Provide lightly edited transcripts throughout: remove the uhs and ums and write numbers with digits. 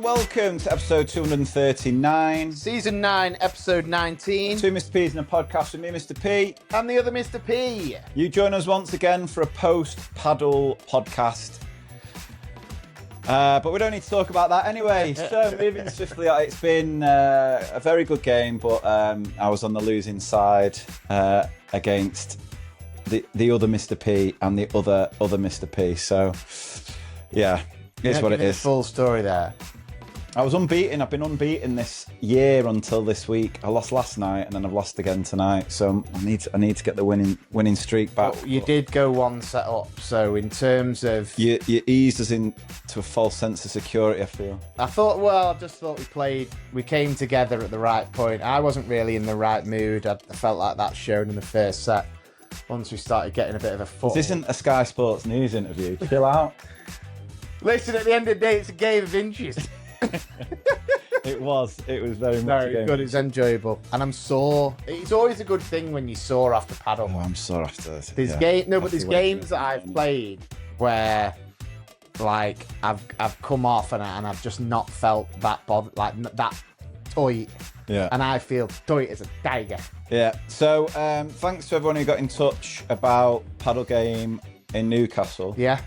and welcome to episode 239. Season 9, episode 19. Two Mr. P's in a podcast with me, Mr. P. And the other Mr. P. You join us once again for a post-paddle podcast. But we don't need to talk about that anyway. So moving swiftly, it's been a very good game, but I was on the losing side against the other Mr. P and the other Mr. P. So, yeah. It's what it is. Full story there. I was unbeaten. I've been unbeaten this year until this week. I lost last night and then I've lost again tonight. So I need to get the winning streak back. Well, you did go one set up. So in terms of you eased us into a false sense of security, I feel. I just thought we came together at the right point. I wasn't really in the right mood. I felt like that shown in the first set. Once we started getting a bit of a foot. This isn't a Sky Sports News interview. Chill out. Listen, at the end of the day, it's a game of inches. It was very much Very good. It's enjoyable, and I'm sore. It's always a good thing when you're sore after paddle. Oh, I'm sore after this. There's games that I've played where, like, I've come off and I've just not felt that bothered, like that tight. Yeah. And I feel tight as a tiger. Yeah. So thanks to everyone who got in touch about paddle game in Newcastle. Yeah.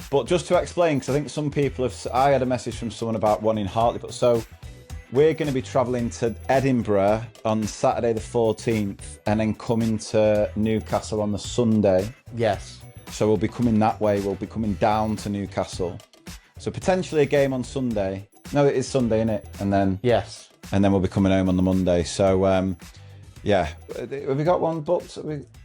But just to explain, because I think some people I had a message from someone about one in Hartley. So we're going to be travelling to Edinburgh on Saturday the 14th and then coming to Newcastle on the Sunday. Yes. So we'll be coming that way. We'll be coming down to Newcastle. So potentially a game on Sunday. No, it is Sunday, isn't it? And then yes. And then we'll be coming home on the Monday. So, yeah. Have we got one booked?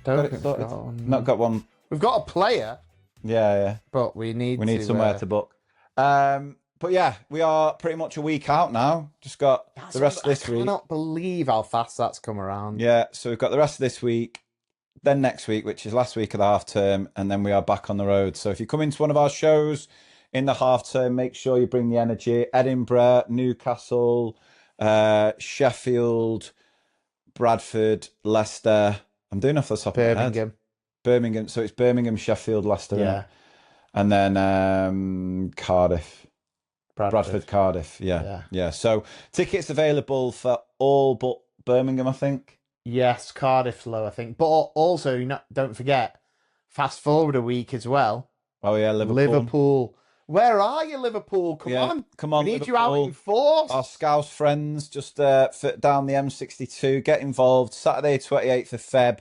Not got one. We've got a player. Yeah. But we need somewhere to book. But yeah, we are pretty much a week out now. Just got the rest of this week. I cannot believe how fast that's come around. Yeah, so we've got the rest of this week, then next week, which is last week of the half term, and then we are back on the road. So if you come into one of our shows in the half term, make sure you bring the energy. Edinburgh, Newcastle, Sheffield, Bradford, Leicester. I'm doing off the top of my head. Birmingham. So it's Birmingham, Sheffield, Leicester. Yeah. And then Cardiff. Bradford, Cardiff. Yeah. So tickets available for all but Birmingham, I think. Yes, Cardiff's low, I think. But also, don't forget, fast forward a week as well. Oh, yeah, Liverpool. Where are you, Liverpool? Come on. We need you out in force. Our Scouse friends just down the M62. Get involved. Saturday, 28th of Feb.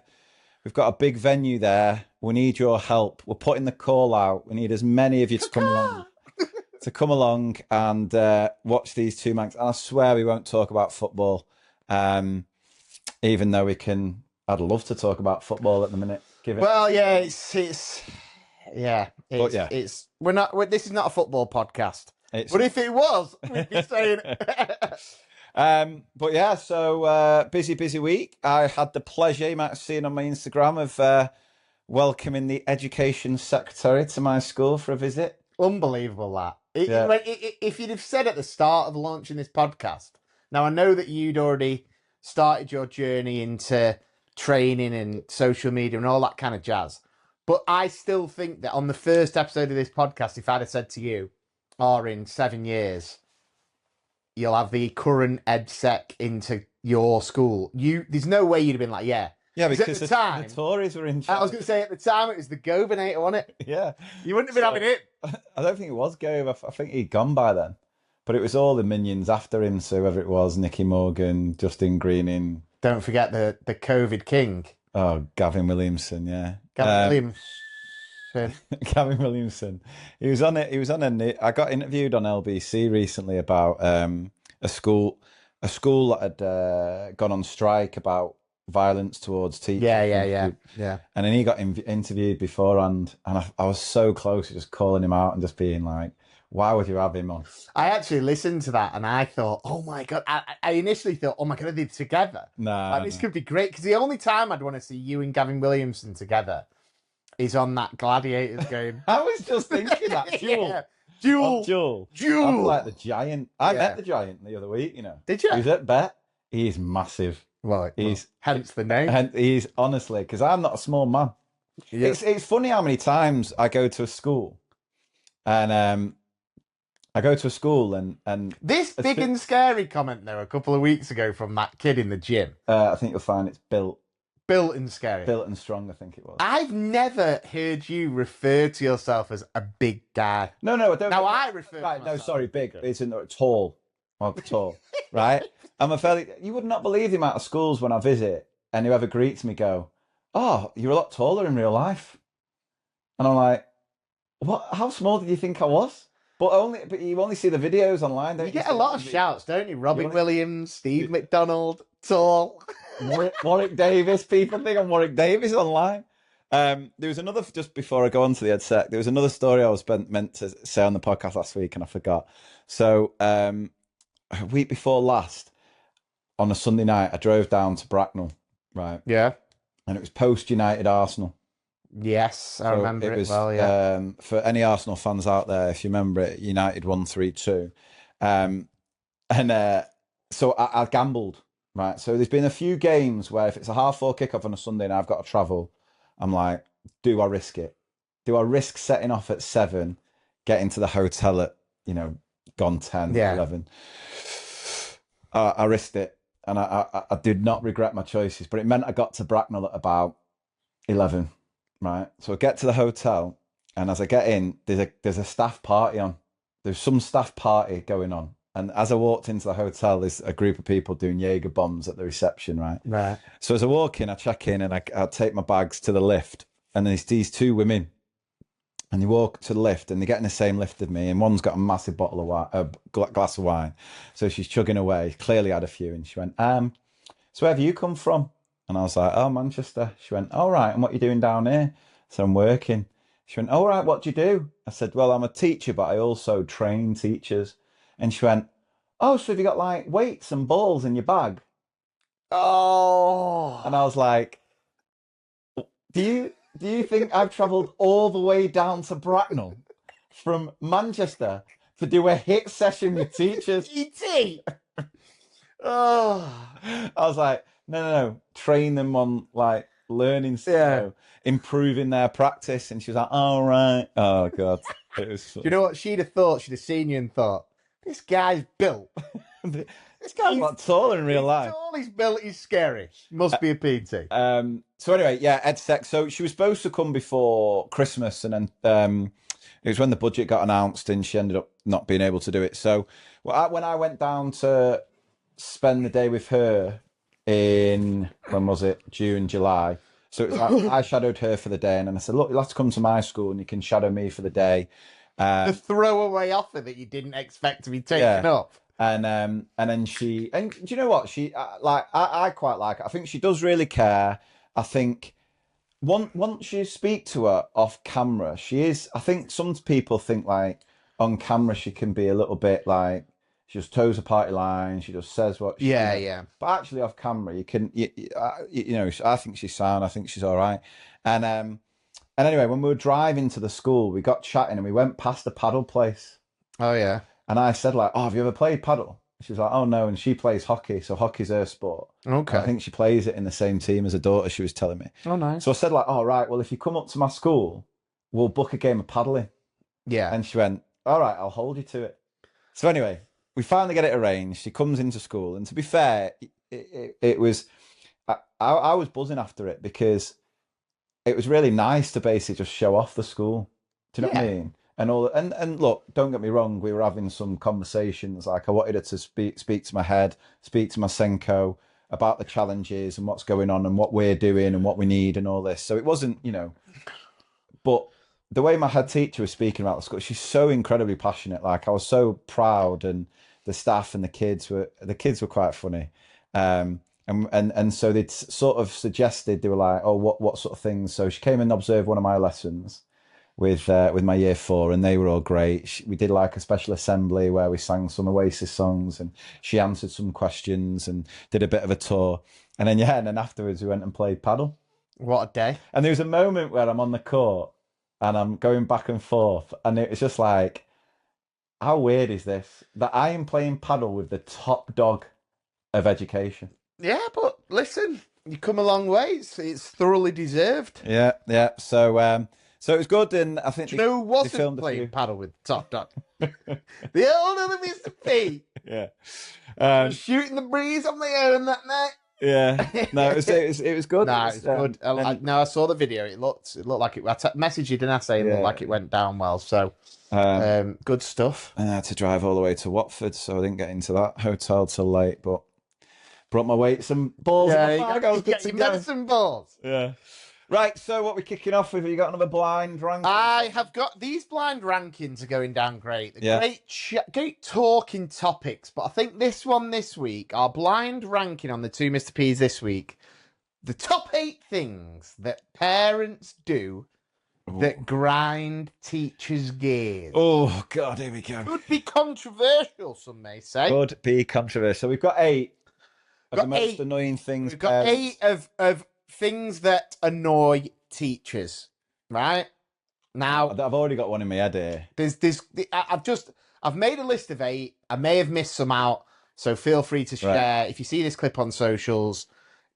We've got a big venue there. We need your help. We're putting the call out. We need as many of you to come along and watch these two manx. And I swear we won't talk about football, even though we can. I'd love to talk about football at the minute. Well, yeah, we're not. This is not a football podcast. But if it was, we'd be saying. But yeah, so busy week. I had the pleasure, you might have seen on my Instagram, of welcoming the education secretary to my school for a visit. Unbelievable that. If you'd have said at the start of launching this podcast, now I know that you'd already started your journey into training and social media and all that kind of jazz, but I still think that on the first episode of this podcast, if I'd have said to you, or in 7 years, you'll have the current EdSec into your school, there's no way you'd have been like, yeah. Yeah, because at the time, the Tories were in charge. I was going to say, at the time, it was the Governor, wasn't it? Yeah. You wouldn't have been having it. I don't think it was Gove. I think he'd gone by then. But it was all the minions after him, so whoever it was, Nicky Morgan, Justin Greening. Don't forget the COVID king. Oh, Gavin Williamson, yeah. Gavin Williamson. He was on it. I got interviewed on LBC recently about a school that had gone on strike about violence towards teachers. Yeah. And then he got interviewed beforehand, and I was so close to just calling him out and just being like, why would you have him on? I actually listened to that and I thought, oh my God. I initially thought, oh my God, are they together? This could be great, because the only time I'd want to see you and Gavin Williamson together is on that Gladiators game. I was just thinking that. Jewel. I'm like the Giant. I met the Giant the other week, Did you? He's at Bet. He's massive. Well, hence the name. And he's honestly, because I'm not a small man. Yeah. It's funny how many times I go to a school and I go to a school and This big and scary comment there a couple of weeks ago from that kid in the gym. I think you'll find it's built and scary. Built and strong, I think it was. I've never heard you refer to yourself as a big guy. No, I don't. Now I refer. Right, no, sorry, big. It's tall. Well, tall, right? You would not believe the amount of schools when I visit and whoever greets me go, "Oh, you're a lot taller in real life," and I'm like, "What? How small did you think I was?" But you only see the videos online. Don't you get a lot of shouts, don't you? Robin Williams, Steve McDonald, tall. Warwick Davis. People think I'm Warwick Davis online. There was another, just before I go on to the EdSec, there was another story I was meant to say on the podcast last week and I forgot. So a week before last, on a Sunday night, I drove down to Bracknell, right? Yeah. And it was post-United Arsenal. Yes, I remember it well, yeah. For any Arsenal fans out there, if you remember it, United 1-3-2. So I gambled, right? So there's been a few games where if it's a 4:30 kickoff on a Sunday and I've got to travel, I'm like, do I risk it? Do I risk setting off at 7, getting to the hotel at, gone 10, 11? I risked it. And I did not regret my choices, but it meant I got to Bracknell at about 11. Right, so I get to the hotel, and as I get in, there's a staff party on. There's some staff party going on, and as I walked into the hotel, there's a group of people doing Jaeger bombs at the reception. Right. Right. So as I walk in, I check in, and I take my bags to the lift, and there's these two women, and they walk to the lift, and they get in the same lift as me, and one's got a massive bottle of wine, glass of wine, so she's chugging away. Clearly had a few, and she went, "So where have you come from?" And I was like, "Oh, Manchester." She went, "All right, and what are you doing down here?" So I'm working. She went, "All right, what do you do?" I said, "Well, I'm a teacher, but I also train teachers." And she went, "Oh, so have you got like weights and balls in your bag?" Oh. And I was like, do you think I've travelled all the way down to Bracknell from Manchester to do a hit session with teachers? ET. Oh. I was like, no, train them on like learning, improving their practice. And she was like, "All right." Oh God, it was. Do you know what she'd have thought? She'd have seen you and thought, "This guy's built. This guy's a lot taller in real life. Tall, he's built, he's scary. Must be a PT." So anyway, yeah, EdSec. So she was supposed to come before Christmas, and then it was when the budget got announced, and she ended up not being able to do it. So when I went down to spend the day with her in, when was it, June, July. So it was like, I shadowed her for the day, and then I said, "Look, you'll have to come to my school and you can shadow me for the day." The throwaway offer that you didn't expect to be taken up. And then do you know what, I quite like it. I think she does really care. I think once you speak to her off camera, I think some people think like on camera she can be a little bit like, she just toes a party line. She just says what. Yeah. But actually, off camera, I think she's sound. I think she's all right. And anyway, when we were driving to the school, we got chatting and we went past a paddle place. Oh yeah. And I said like, "Oh, have you ever played paddle?" She was like, "Oh no," and she plays hockey, so hockey's her sport. Okay. And I think she plays it in the same team as her daughter. She was telling me. Oh nice. So I said like, "Oh right, well if you come up to my school, we'll book a game of paddling." Yeah. And she went, "All right, I'll hold you to it." So anyway, we finally get it arranged. She comes into school, and to be fair, it was, I was buzzing after it because it was really nice to basically just show off the school. Do you know what I mean? And look, don't get me wrong, we were having some conversations. Like I wanted her to speak to my head, speak to my Senko about the challenges and what's going on and what we're doing and what we need and all this. So it wasn't, but the way my head teacher was speaking about the school, she's so incredibly passionate. Like I was so proud, and the staff and the kids were quite funny. And so they'd sort of suggested, they were like, "Oh, what sort of things?" So she came and observed one of my lessons with my year 4, and they were all great. We did like a special assembly where we sang some Oasis songs, and she answered some questions and did a bit of a tour. And then afterwards we went and played paddle. What a day. And there was a moment where I'm on the court and I'm going back and forth, and it was just like, how weird is this? That I am playing paddle with the top dog of education. Yeah, but listen, you come a long way. It's thoroughly deserved. Yeah. So So it was good, and I think Do you know who wasn't filmed a playing few. paddle with Top Dog? The old other Mr. P. Yeah. Was shooting the breeze on my own that night. Yeah. No, it was good. Nah, it's good. I saw the video. It looked like it. Messaged you, didn't I? Say it looked like it went down well. So, good stuff. And I had to drive all the way to Watford, so I didn't get into that hotel till late. But brought my weights and balls. Yeah, in my bag. I was you good got to your go. medicine balls. Yeah. Right. So what we're kicking off with? Have you got another blind ranking? I have got these blind rankings are going down great. They're Yeah. great talking topics. But I think this one this week, our blind ranking on the two Mr. P's this week, the top 8 things that parents do that grind teachers' gears. Oh God, here we go. Could be controversial, some may say. Could be controversial. So we've got 8 of Got the most 8. annoying things. We've got 8 of things that annoy teachers. Right? Now I've already got one in my head here. I've made a list of 8. I may have missed some out, so feel free to share. Right. If you see this clip on socials,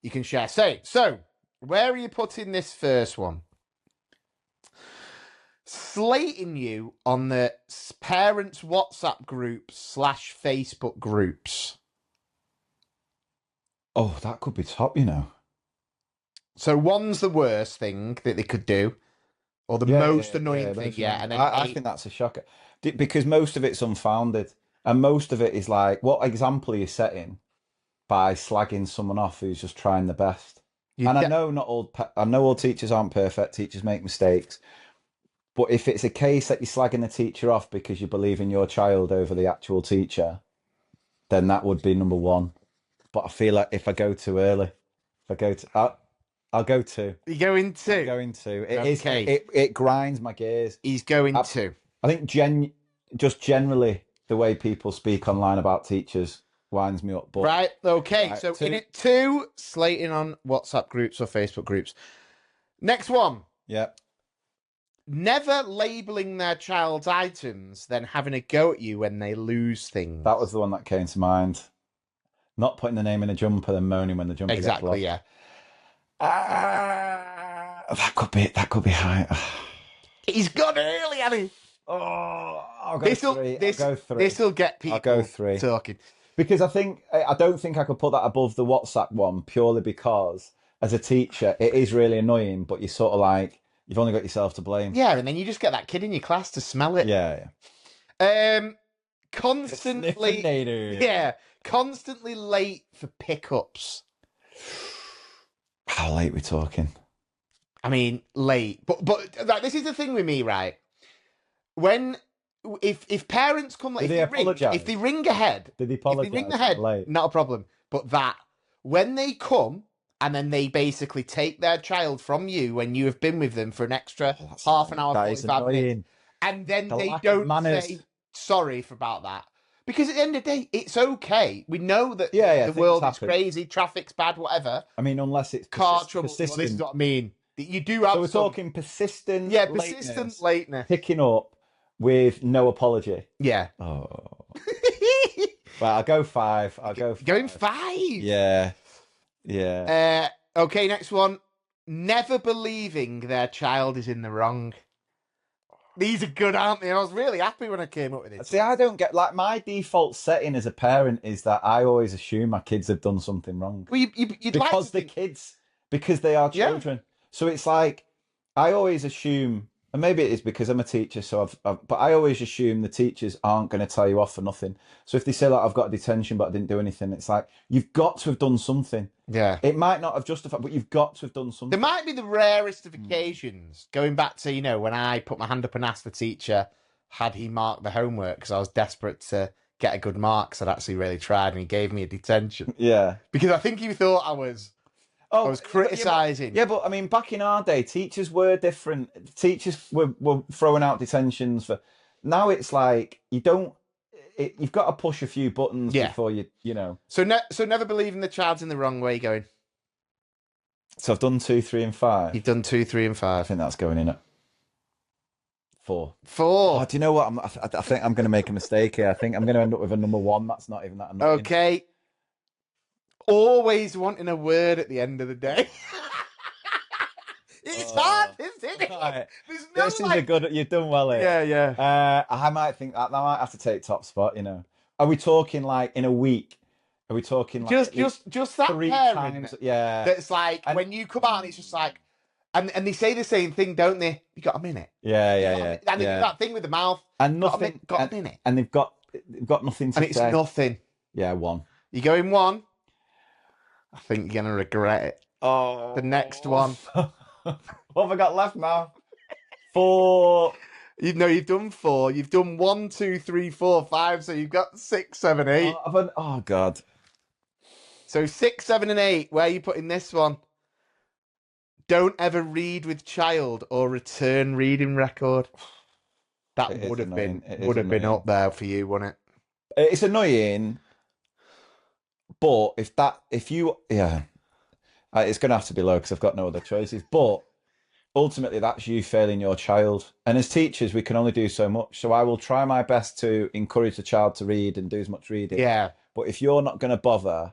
you can share. So where are you putting this first one? Slating you on the parents' WhatsApp groups / Facebook groups. Oh, that could be top, you know. So one's the worst thing that they could do, or the most annoying thing. Yeah, and then I think that's a shocker because most of it's unfounded, and most of it is like, what example are you setting by slagging someone off who's just trying the best? I know all teachers aren't perfect. Teachers make mistakes. But if it's a case that you're slagging the teacher off because you believe in your child over the actual teacher, then that would be number 1. But I feel like if I go too early, I'll go 2. You're going 2? I'm going 2. Okay. It grinds my gears. He's going 2. I think just generally the way people speak online about teachers winds me up. But, right, okay. Right, so 2. in it, 2, slating on WhatsApp groups or Facebook groups. Next one. Yeah. Never labelling their child's items, then having a go at you when they lose things. That was the one that came to mind. Not putting the name in a jumper, then moaning when the jumper gets lost. Yeah. That could be high. He's gone early, Annie. Oh, I'll go 3. This will get people I'll go 3. talking. Because I don't think I could put that above the WhatsApp one, purely because as a teacher, it is really annoying, but you're sort of like, you've only got yourself to blame. Yeah, and then you just get that kid in your class to smell it. Yeah. Constantly late for pickups. How late are we talking? I mean, late. But like, this is the thing with me, right? If parents come late, if they ring ahead, not a problem. But when they come and then they basically take their child from you when you have been with them for an extra half an hour, 45 minutes, and then they don't say sorry about that. Because at the end of the day, it's okay. We know that the world is crazy, traffic's bad, whatever. I mean, unless it's car trouble. Well, this is what I mean. You do have. So we're talking persistent. Yeah, persistent lateness. Picking up with no apology. Yeah. Oh. Well, I'll go 5. Going 5. Yeah. Okay, next one. Never believing their child is in the wrong. These are good, aren't they? I was really happy when I came up with this. See, I don't get, like, my default setting as a parent is that I always assume my kids have done something wrong. Well, because they are children. Yeah. So it's like, I always assume, and maybe it is because I'm a teacher, so but I always assume the teachers aren't going to tell you off for nothing. So if they say, like, I've got a detention, but I didn't do anything, it's like, you've got to have done something. Yeah. It might not have justified, but you've got to have done something. There might be the rarest of occasions, going back to, when I put my hand up and asked the teacher, had he marked the homework, because I was desperate to get a good mark, because I'd actually really tried, and he gave me a detention. Yeah. Because I think he thought I was criticising. Yeah, but I mean, back in our day, teachers were different. Teachers were throwing out detentions for. Now it's like you've got to push a few buttons before you know. So never believing the child's in the wrong way. Going. So I've done 2, 3, and 5. You've done 2, 3, and 5. I think that's going in at 4. 4. Oh, do you know what? I think I'm going to make a mistake here. I think I'm going to end up with a number 1. That's not even that annoying. Okay. Always wanting a word at the end of the day. It's hard, isn't it? Right. There's no This is a good. You've done well here. Yeah. I might think that I might have to take top spot. Are we talking like in a week? Are we talking like just that 3 parent times? Yeah. that's like when you come out and it's just like, and they say the same thing, don't they? You got a minute. Yeah. And they do that thing with the mouth. And nothing. Got a minute. And they've got nothing to say. And it's nothing. Yeah, 1. You go in 1. I think you're gonna regret it. Oh, the next one. What have I got left now? 4. You've done 4. You've done 1, 2, 3, 4, 5. So you've got 6, 7, 8. Oh God. So 6, 7, and 8. Where are you putting this one? Don't ever read with child or return reading record. That would have been up there for you, wouldn't it? It's annoying, but it's going to have to be low because I've got no other choices. But ultimately, that's you failing your child. And as teachers, we can only do so much. So I will try my best to encourage the child to read and do as much reading. Yeah. But if you're not going to bother,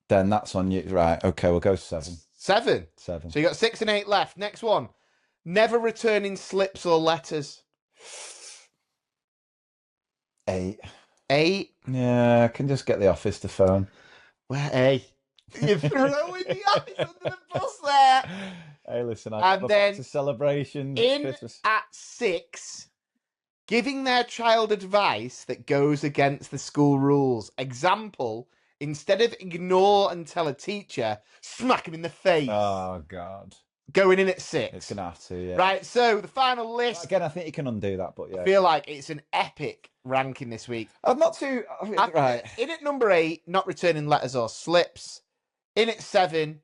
then that's on you. Right. Okay, we'll go 7. 7? 7. So you got 6 and 8 left. Next one. Never returning slips or letters. 8. 8? Yeah, I can just get the office to phone. Well, hey. You're throwing the office under the bus there. Hey, listen, I got to celebrations. Christmas. At 6, giving their child advice that goes against the school rules. Example, instead of ignore and tell a teacher, smack him in the face. Oh, God. Going in at 6. It's going to have to, yeah. Right, so the final list. Again, I think you can undo that, but yeah. I feel like it's an epic ranking this week. I'm not too... Right. In at number 8, not returning letters or slips. In at 7,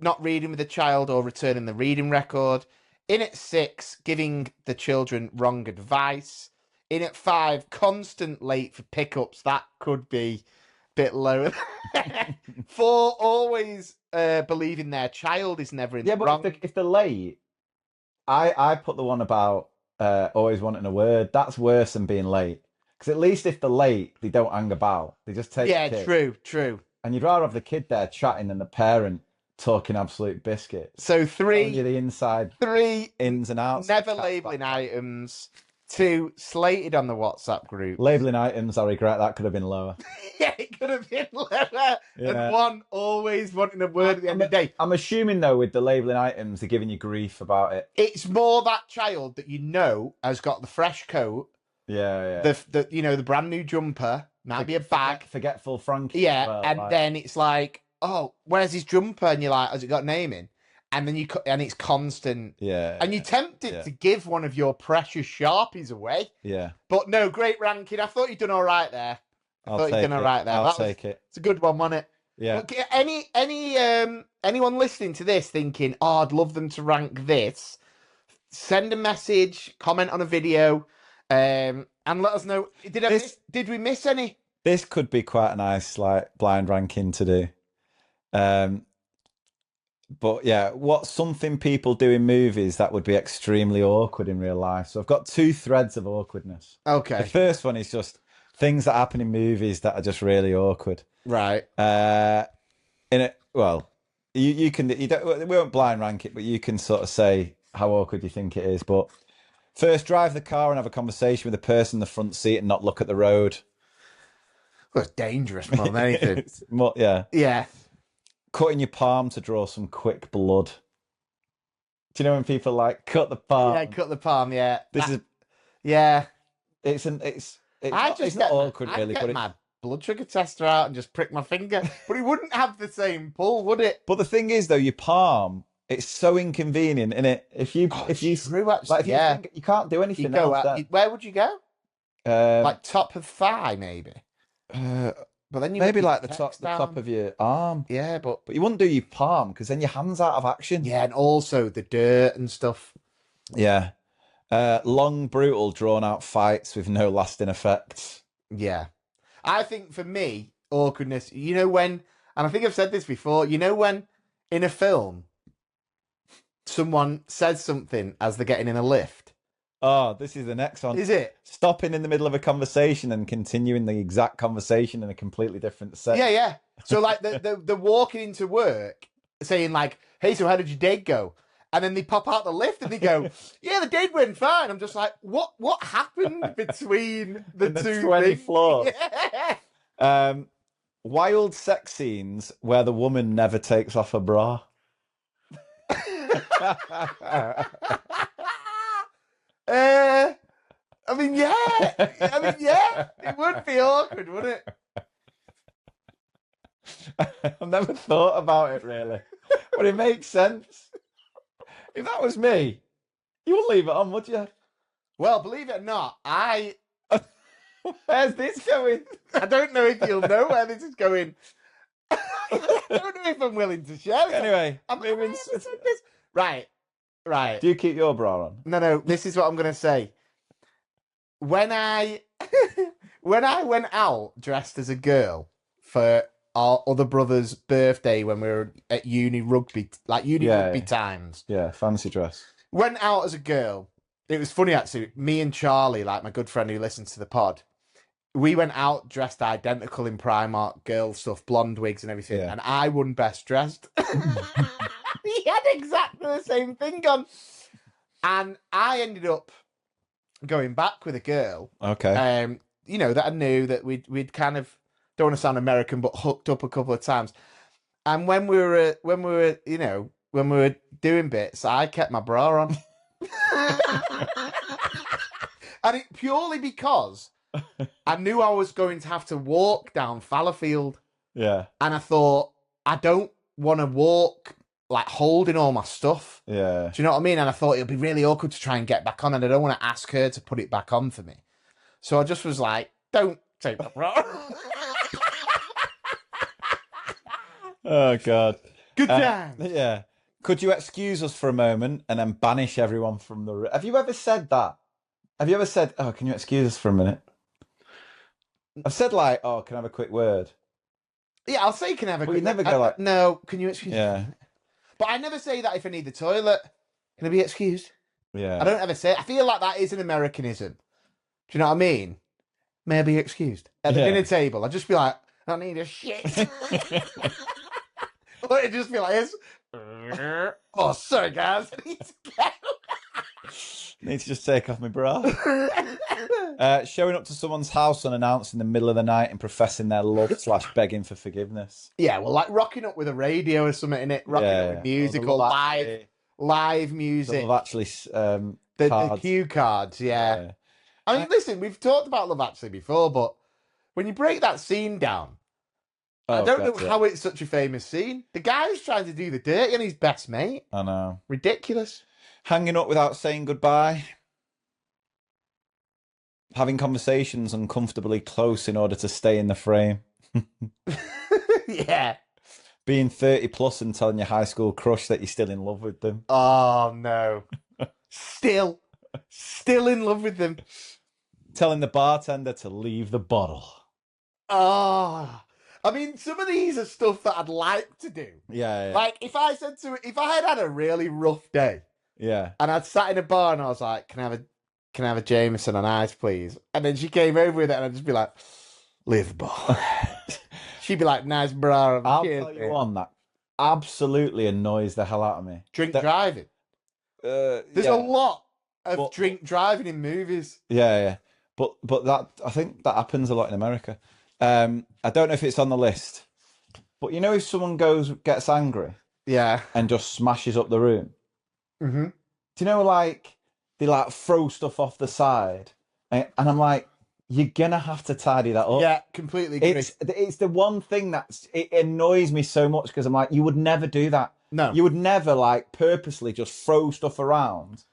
not reading with a child or returning the reading record. In at 6, giving the children wrong advice. In at 5, constant late for pickups. That could be a bit lower. 4, always believing their child is never in the wrong. But if they're late, I put the one about always wanting a word. That's worse than being late. Because at least if they're late, they don't hang about. They just take the kid. True. And you'd rather have the kid there chatting than the parent talking absolute biscuits. So 3, you the inside 3 ins and outs. Never labelling items. 2, slated on the WhatsApp group. Labelling items, I regret that could have been lower. Yeah, it could have been lower. Yeah. And 1, always wanting a word at the end of the day. I'm assuming though, with the labelling items, they're giving you grief about it. It's more that child that you know has got the fresh coat. Yeah. The brand new jumper. Might be a bag. Forgetful Frankie. Yeah, well, and then it's like, oh, where's his jumper? And you're like, has it got a name in? And then and it's constant. Yeah. And you're tempted to give one of your precious Sharpies away. Yeah. But no, great ranking. I thought you'd done all right there. I'll take it. It's a good one, wasn't it? Yeah. Look, anyone listening to this thinking, oh, I'd love them to rank this, send a message, comment on a video, and let us know. Did we miss any? This could be quite a nice blind ranking to do. But yeah, what's something people do in movies that would be extremely awkward in real life? So I've got 2 threads of awkwardness. Okay. The first one is just things that happen in movies that are just really awkward. Right. You can. We won't blind rank it, but you can sort of say how awkward you think it is. But first, drive the car and have a conversation with the person in the front seat and not look at the road. Well, it's dangerous more than anything. Yeah. Cutting your palm to draw some quick blood. Do you know when people cut the palm? Yeah, cut the palm. Yeah. Yeah. It's not awkward really, but my blood sugar tester out and just prick my finger, but it wouldn't have the same pull, would it? But the thing is, though, your palm, it's so inconvenient, isn't it? If you true, actually, you can't do anything else. Where would you go? Like top of thigh, maybe. But then you maybe like the top of your arm. Yeah, but you wouldn't do your palm because then your hand's out of action. Yeah, and also the dirt and stuff. Yeah. Long, brutal, drawn-out fights with no lasting effects. Yeah. I think for me, awkwardness, when, and I think I've said this before, when in a film, someone says something as they're getting in a lift. Oh, this is the next one. Is it? Stopping in the middle of a conversation and continuing the exact conversation in a completely different set. Yeah. So like the walking into work saying like, hey, so how did your day go? And then they pop out the lift and they go, yeah, the date went fine. I'm just like, what happened between the two 20 things? floors. Yeah. Wild sex scenes where the woman never takes off her bra. I mean, yeah. It would be awkward, wouldn't it? I've never thought about it really, but it makes sense. If that was me, you wouldn't leave it on, would you? Well, believe it or not, Where's this going? I don't know if you'll know where this is going. I don't know if I'm willing to share it. Anyway, Right. Do you keep your bra on? No, this is what I'm going to say. When I went out dressed as a girl for our other brother's birthday when we were at rugby times. Yeah, fancy dress. Went out as a girl. It was funny actually. Me and Charlie, like my good friend who listens to the pod, we went out dressed identical in Primark, girl stuff, blonde wigs and everything, and I won best dressed. He had exactly the same thing on. And I ended up going back with a girl. Okay. That I knew that we'd kind of, don't want to sound American, but hooked up a couple of times. And when we were doing bits, I kept my bra on. And it purely because I knew I was going to have to walk down Fallowfield. Yeah. And I thought, I don't want to walk like holding all my stuff. Yeah. Do you know what I mean? And I thought it'd be really awkward to try and get back on, and I don't want to ask her to put it back on for me. So I just was like, don't take my bra. Oh, God. Good time. Yeah. Could you excuse us for a moment and then banish everyone from the room? Have you ever said that? Have you ever said, oh, can you excuse us for a minute? I've said like, oh, can I have a quick word? Yeah, I'll say can I have a But quick you never go like, no, can you excuse me? Yeah. But I never say that if I need the toilet. Can I be excused? Yeah. I don't ever say it. I feel like that is an Americanism. Do you know what I mean? May I be excused? At the dinner table, I'd just be like, I need a shit. Or it'd just be like this. Oh, sorry, guys. I need to go. Need to just take off my bra. Showing up to someone's house unannounced in the middle of the night and professing their love / begging for forgiveness. Yeah, well, like rocking up with a radio or something in it, rocking up with music or live music. Actually, the cue cards, yeah. I mean, listen, we've talked about Love Actually before, but when you break that scene down, I don't know how it's such a famous scene. The guy's trying to do the dirty on his best mate. I know. Ridiculous. Hanging up without saying goodbye. Having conversations uncomfortably close in order to stay in the frame. Yeah. Being 30 plus and telling your high school crush that you're still in love with them. Oh, no. Still in love with them. Telling the bartender to leave the bottle. Oh, I mean, some of these are stuff that I'd like to do. Yeah. Like, if I had a really rough day. Yeah. And I'd sat in a bar and I was like, can I have a Jameson on ice, please? And then she came over with it and I'd just be like, leave the bar. She'd be like, nice bra. I'll tell you one that absolutely annoys the hell out of me. Driving. There's a lot of drink driving in movies. Yeah. But that, I think that happens a lot in America. I don't know if it's on the list, but you know, if someone gets angry, and just smashes up the room. Mm-hmm. Do you know, like they like throw stuff off the side, and I'm like, you're gonna have to tidy that up. Yeah, completely agree. It's the one thing it annoys me so much because I'm like, you would never do that. No, you would never like purposely just throw stuff around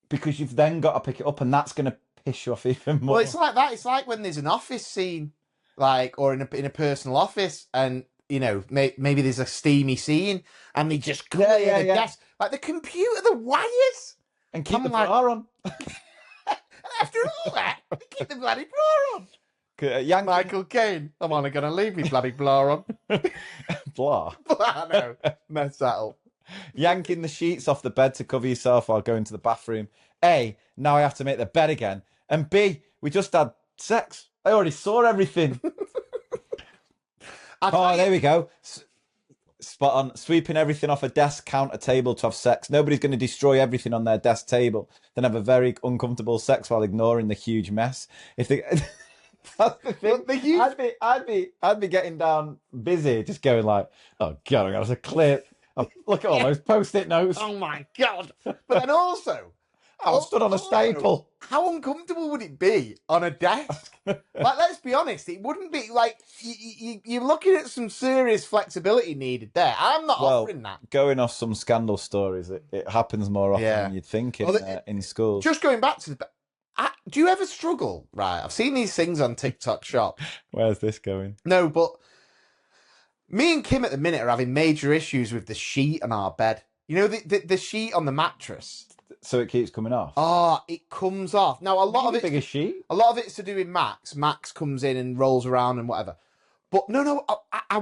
because you've then got to pick it up, and that's gonna piss you off even more. Well, it's like that. It's like when there's an office scene, like, or in a personal office, and you know, maybe there's a steamy scene, and they just clear the desk, like the computer, the wires, and keep the bra on. After all that, keep the bloody bra on. Michael Caine, I'm only gonna leave me bloody bra on. Blah. No, mess that up. Yanking the sheets off the bed to cover yourself while going to the bathroom. A, now I have to make the bed again. And B, we just had sex. I already saw everything. There we go. Spot on. Sweeping everything off a desk, counter, table to have sex. Nobody's going to destroy everything on their desk table, then have a very uncomfortable sex while ignoring the huge mess. If they, that's the thing. The huge... I'd be getting down busy, just going like, oh god, I got a clip. Oh, look at all those post-it notes. Oh my god! But then also, I stood on a staple. How uncomfortable would it be on a desk? Like, let's be honest, it wouldn't be like you're looking at some serious flexibility needed there. I'm not offering that. Going off some scandal stories, it happens more often than you'd think in schools. Just going back to do you ever struggle? Right, I've seen these things on TikTok Shop. Where's this going? No, but me and Kim at the minute are having major issues with the sheet on our bed. You know, the sheet on the mattress. So it keeps coming off. Oh, it comes off. Now a lot of bigger sheet. A lot of it's to do with Max. Max comes in and rolls around and whatever. But no, I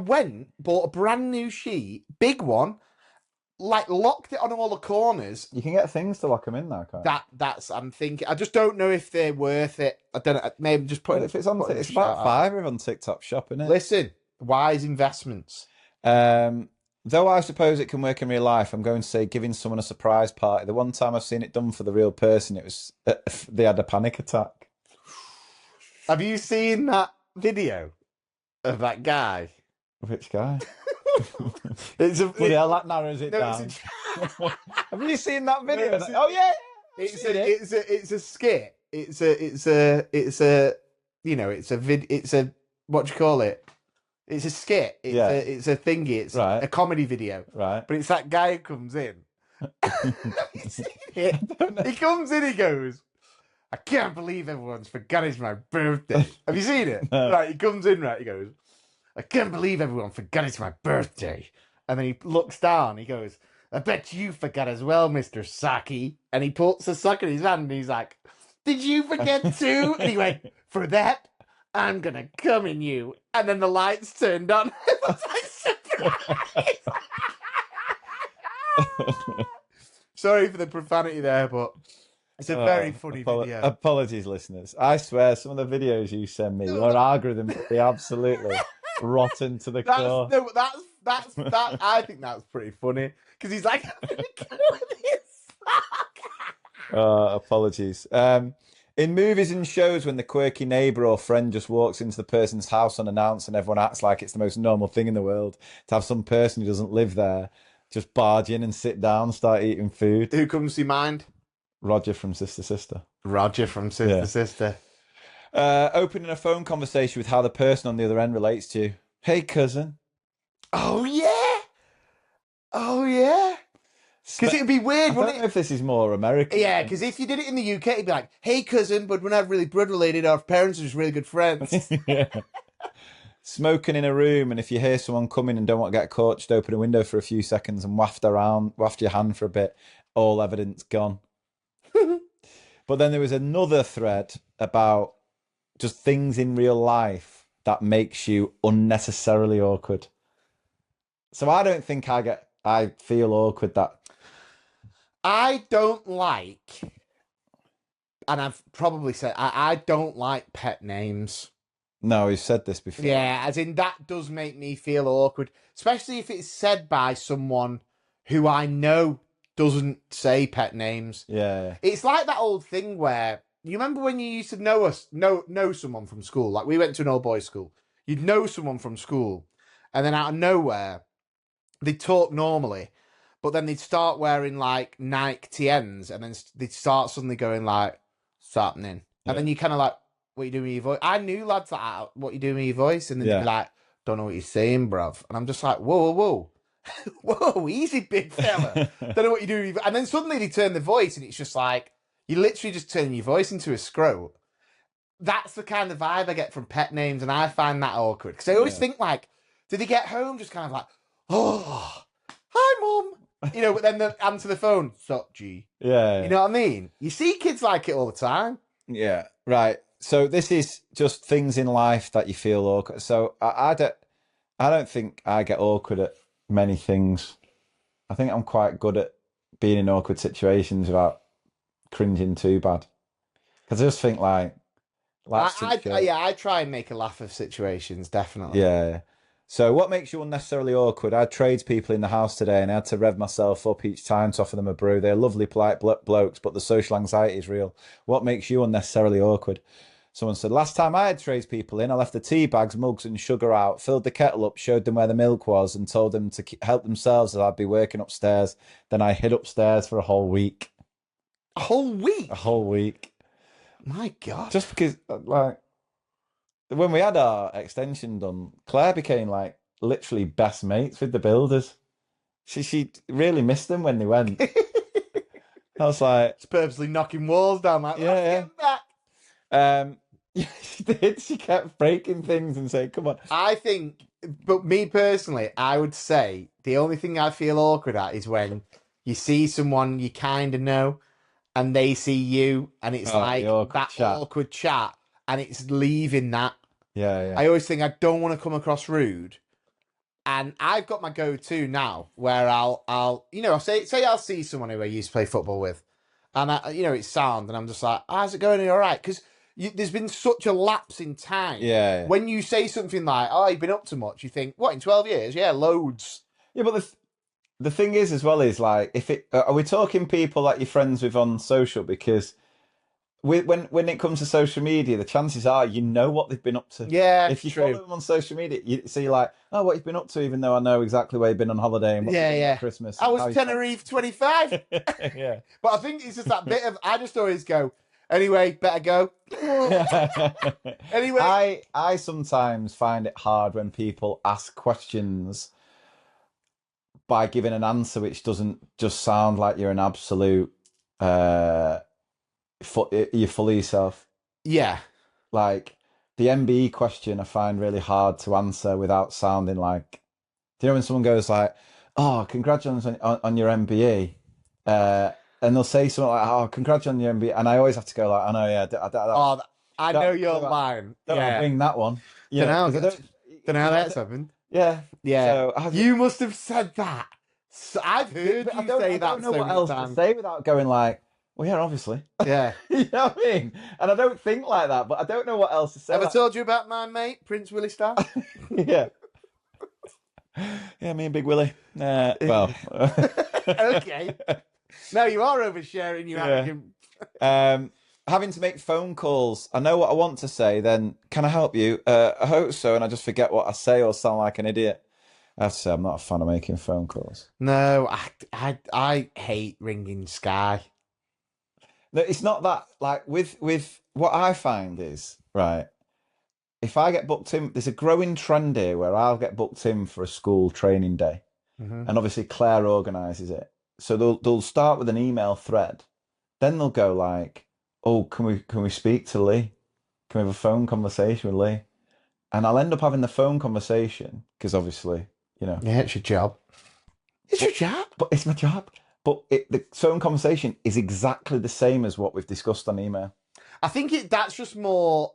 bought a brand new sheet, big one, like locked it on all the corners. You can get things to lock them in there, can't you? That's I'm thinking. I just don't know if they're worth it. I don't know. Maybe just put it. If it's on, it's about £5 on TikTok Shop, isn't it? Listen, wise investments. Though I suppose it can work in real life, I'm going to say giving someone a surprise party. The one time I've seen it done for the real person, it was they had a panic attack. Have you seen that video of that guy? Which guy? That narrows it down. Have you seen that video? Oh yeah, it's a skit. It's a what do you call it? It's a skit. It's a thingy. It's a comedy video. Right. But it's that guy who comes in. He comes in, he goes, I can't believe everyone's forgot it's my birthday. Have you seen it? No. Right, he comes in, right, he goes, I can't believe everyone forgot it's my birthday. And then he looks down, he goes, I bet you forgot as well, Mr. Saki. And he puts the sock in his hand and he's like, did you forget too? And he went, for that, I'm gonna come in you. And then the lights turned on. It was like surprise. Sorry for the profanity there, but it's a very funny video. Apologies, listeners. I swear, some of the videos you send me, your algorithm would be absolutely rotten to the core. No, that's I think that's pretty funny because he's like, apologies. In movies and shows, when the quirky neighbour or friend just walks into the person's house unannounced and everyone acts like it's the most normal thing in the world, to have some person who doesn't live there just barge in and sit down, start eating food. Who comes to mind? Roger from Sister Sister. Roger from Sister Sister. Opening a phone conversation with how the person on the other end relates to you. Hey, cousin. Oh, yeah. Oh, yeah. Because it'd be weird, wouldn't it? I don't know if this is more American. Yeah, because if you did it in the UK, it'd be like, hey, cousin, but we're not really blood related. Our parents are just really good friends. Yeah. Smoking in a room, and if you hear someone coming and don't want to get caught, just open a window for a few seconds and waft your hand for a bit. All evidence gone. But then there was another thread about just things in real life that makes you unnecessarily awkward. So I don't think I feel awkward that... I don't like, and I've probably said, I don't like pet names. No, you've said this before. Yeah, as in that does make me feel awkward, especially if it's said by someone who I know doesn't say pet names. Yeah. It's like that old thing where, you remember when you used to know someone from school? Like, we went to an all boys school. You'd know someone from school, and then out of nowhere, they'd talk normally, but then they'd start wearing like Nike TNs, and then they'd start suddenly going like, "What's happening?" And then you kind of like, "What you doing with your voice?" I knew lads like that, "What you doing with your voice?" And then they'd be like, "Don't know what you're saying, bruv." And I'm just like, "Whoa, whoa, easy, big fella. Don't know what you're doing." And then suddenly they turn the voice, and it's just like you're literally just turning your voice into a scrote. That's the kind of vibe I get from pet names, and I find that awkward because I always think like, did they get home just kind of like, "Oh, hi, mum." You know, but then they answer the phone, "Sup, G." Yeah. You know what I mean? You see kids like it all the time. Yeah, right. So this is just things in life that you feel awkward. So I don't think I get awkward at many things. I think I'm quite good at being in awkward situations without cringing too bad. Because I just think I I try and make a laugh of situations, definitely. Yeah. So what makes you unnecessarily awkward? I had tradespeople in the house today and I had to rev myself up each time to offer them a brew. They're lovely, polite blokes, but the social anxiety is real. What makes you unnecessarily awkward? Someone said, last time I had tradespeople in, I left the tea bags, mugs and sugar out, filled the kettle up, showed them where the milk was and told them to help themselves as I'd be working upstairs. Then I hid upstairs for a whole week. A whole week? A whole week. My God. Just because, like, when we had our extension done, Claire became, like, literally best mates with the builders. She really missed them when they went. I was like... She's purposely knocking walls down, like, yeah, let's get back. Yeah, she did. She kept breaking things and saying, come on. I think, but me personally, I would say the only thing I feel awkward at is when you see someone you kind of know and they see you and it's like awkward chat and it's leaving that. Yeah. I always think I don't want to come across rude. And I've got my go-to now where I'll say I'll see someone who I used to play football with and it's sound and I'm just like, how's it going? Are you all right? Because there's been such a lapse in time. Yeah. When you say something like, oh, you've been up to much, you think, what, in 12 years? Yeah, loads. Yeah, but the thing is as well is like, are we talking people that you're friends with on social? Because when it comes to social media, the chances are you know what they've been up to. Yeah, if you follow them on social media, you're like, oh, what you've been up to, even though I know exactly where you've been on holiday and what you've done at Christmas. I was Tenerife 25. Yeah. But I think it's just that bit of, I just always go, anyway, better go. Anyway. I sometimes find it hard when people ask questions by giving an answer which doesn't just sound like you're an absolute you're full of yourself. Yeah. Like the MBE question I find really hard to answer without sounding like, do you know when someone goes like, oh, congratulations on your MBE, and they'll say something like, oh, congratulations on your MBE, and I always have to go like, I know, yeah. I know your line. Don't bring that one. Don't know how that's happened. Yeah. So, you must have said that. So I've heard you say that. I don't know what else to say without going like, well, yeah, obviously. Yeah. You know what I mean? And I don't think like that, but I don't know what else to say. Have I told you about my mate, Prince Willie Star? Yeah. Yeah, me and Big Willie. Well. Okay. No, you are oversharing, you arrogant. Having to make phone calls. I know what I want to say, then can I help you? I hope so, and I just forget what I say or sound like an idiot. I have to say, I'm not a fan of making phone calls. No, I hate ringing Sky. No, it's not that. Like with what I find is right. If I get booked in, there's a growing trend here where I'll get booked in for a school training day, and obviously Claire organises it. So they'll start with an email thread, then they'll go like, "Oh, can we speak to Lee? Can we have a phone conversation with Lee?" And I'll end up having the phone conversation because obviously, yeah, it's your job. It's your job, but it's my job. But the phone conversation is exactly the same as what we've discussed on email. I think that's just more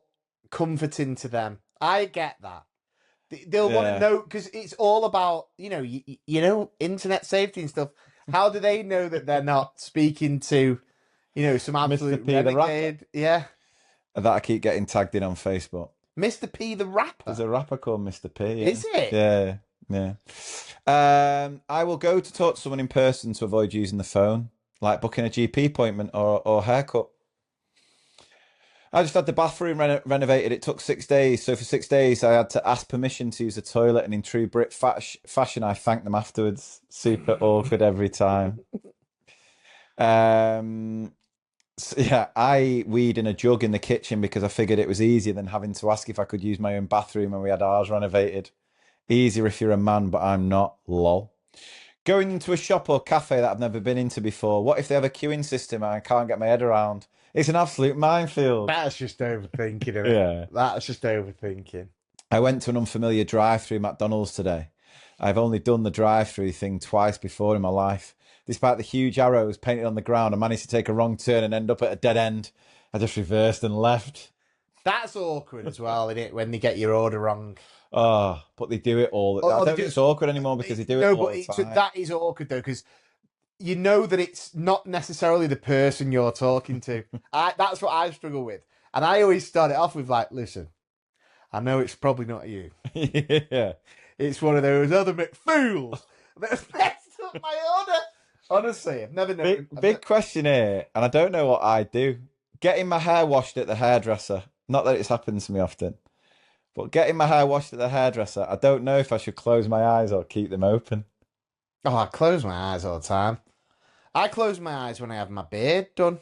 comforting to them. I get that. They'll want to know because it's all about internet safety and stuff. How do they know that they're not speaking to some absolute Mr. P renegade? Yeah, that I keep getting tagged in on Facebook. Mr. P the rapper. There's a rapper called Mr. P. Yeah. Is it? Yeah. I will go to talk to someone in person to avoid using the phone, like booking a GP appointment or haircut. I just had the bathroom renovated. It took 6 days. So for 6 days, I had to ask permission to use the toilet. And in true Brit fashion, I thanked them afterwards. Super awkward every time. So yeah, I weed in a jug in the kitchen because I figured it was easier than having to ask if I could use my own bathroom when we had ours renovated. Easier if you're a man, but I'm not. Lol. Going into a shop or cafe that I've never been into before. What if they have a queuing system and I can't get my head around? It's an absolute minefield. That's just overthinking it. Yeah. That's just overthinking. I went to an unfamiliar drive-through McDonald's today. I've only done the drive-through thing twice before in my life. Despite the huge arrows painted on the ground, I managed to take a wrong turn and end up at a dead end. I just reversed and left. That's awkward as well, isn't it? When they get your order wrong. Oh, but they do it all. I don't think it's awkward anymore because they do it all the time. That is awkward though, because you know that it's not necessarily the person you're talking to. That's what I struggle with. And I always start it off with like, listen, I know it's probably not you. Yeah. It's one of those other McFools that have messed up my order. Honestly, I've never known. Big question here, and I don't know what I do. Getting my hair washed at the hairdresser. Not that it's happened to me often, but getting my hair washed at the hairdresser, I don't know if I should close my eyes or keep them open. Oh, I close my eyes all the time. I close my eyes when I have my beard done.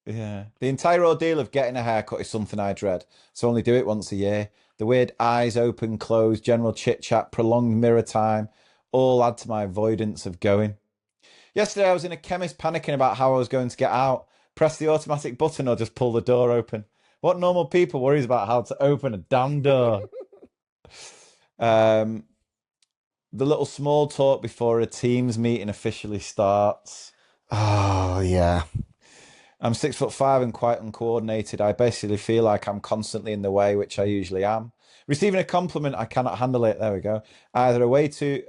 Yeah. The entire ordeal of getting a haircut is something I dread, so I only do it once a year. The weird eyes open, close, general chit chat, prolonged mirror time all add to my avoidance of going. Yesterday, I was in a chemist panicking about how I was going to get out. Press the automatic button or just pull the door open. What normal people worries about how to open a damn door? The little small talk before a Teams meeting officially starts. Oh, yeah. I'm 6'5" and quite uncoordinated. I basically feel like I'm constantly in the way, which I usually am. Receiving a compliment, I cannot handle it. There we go. Either way too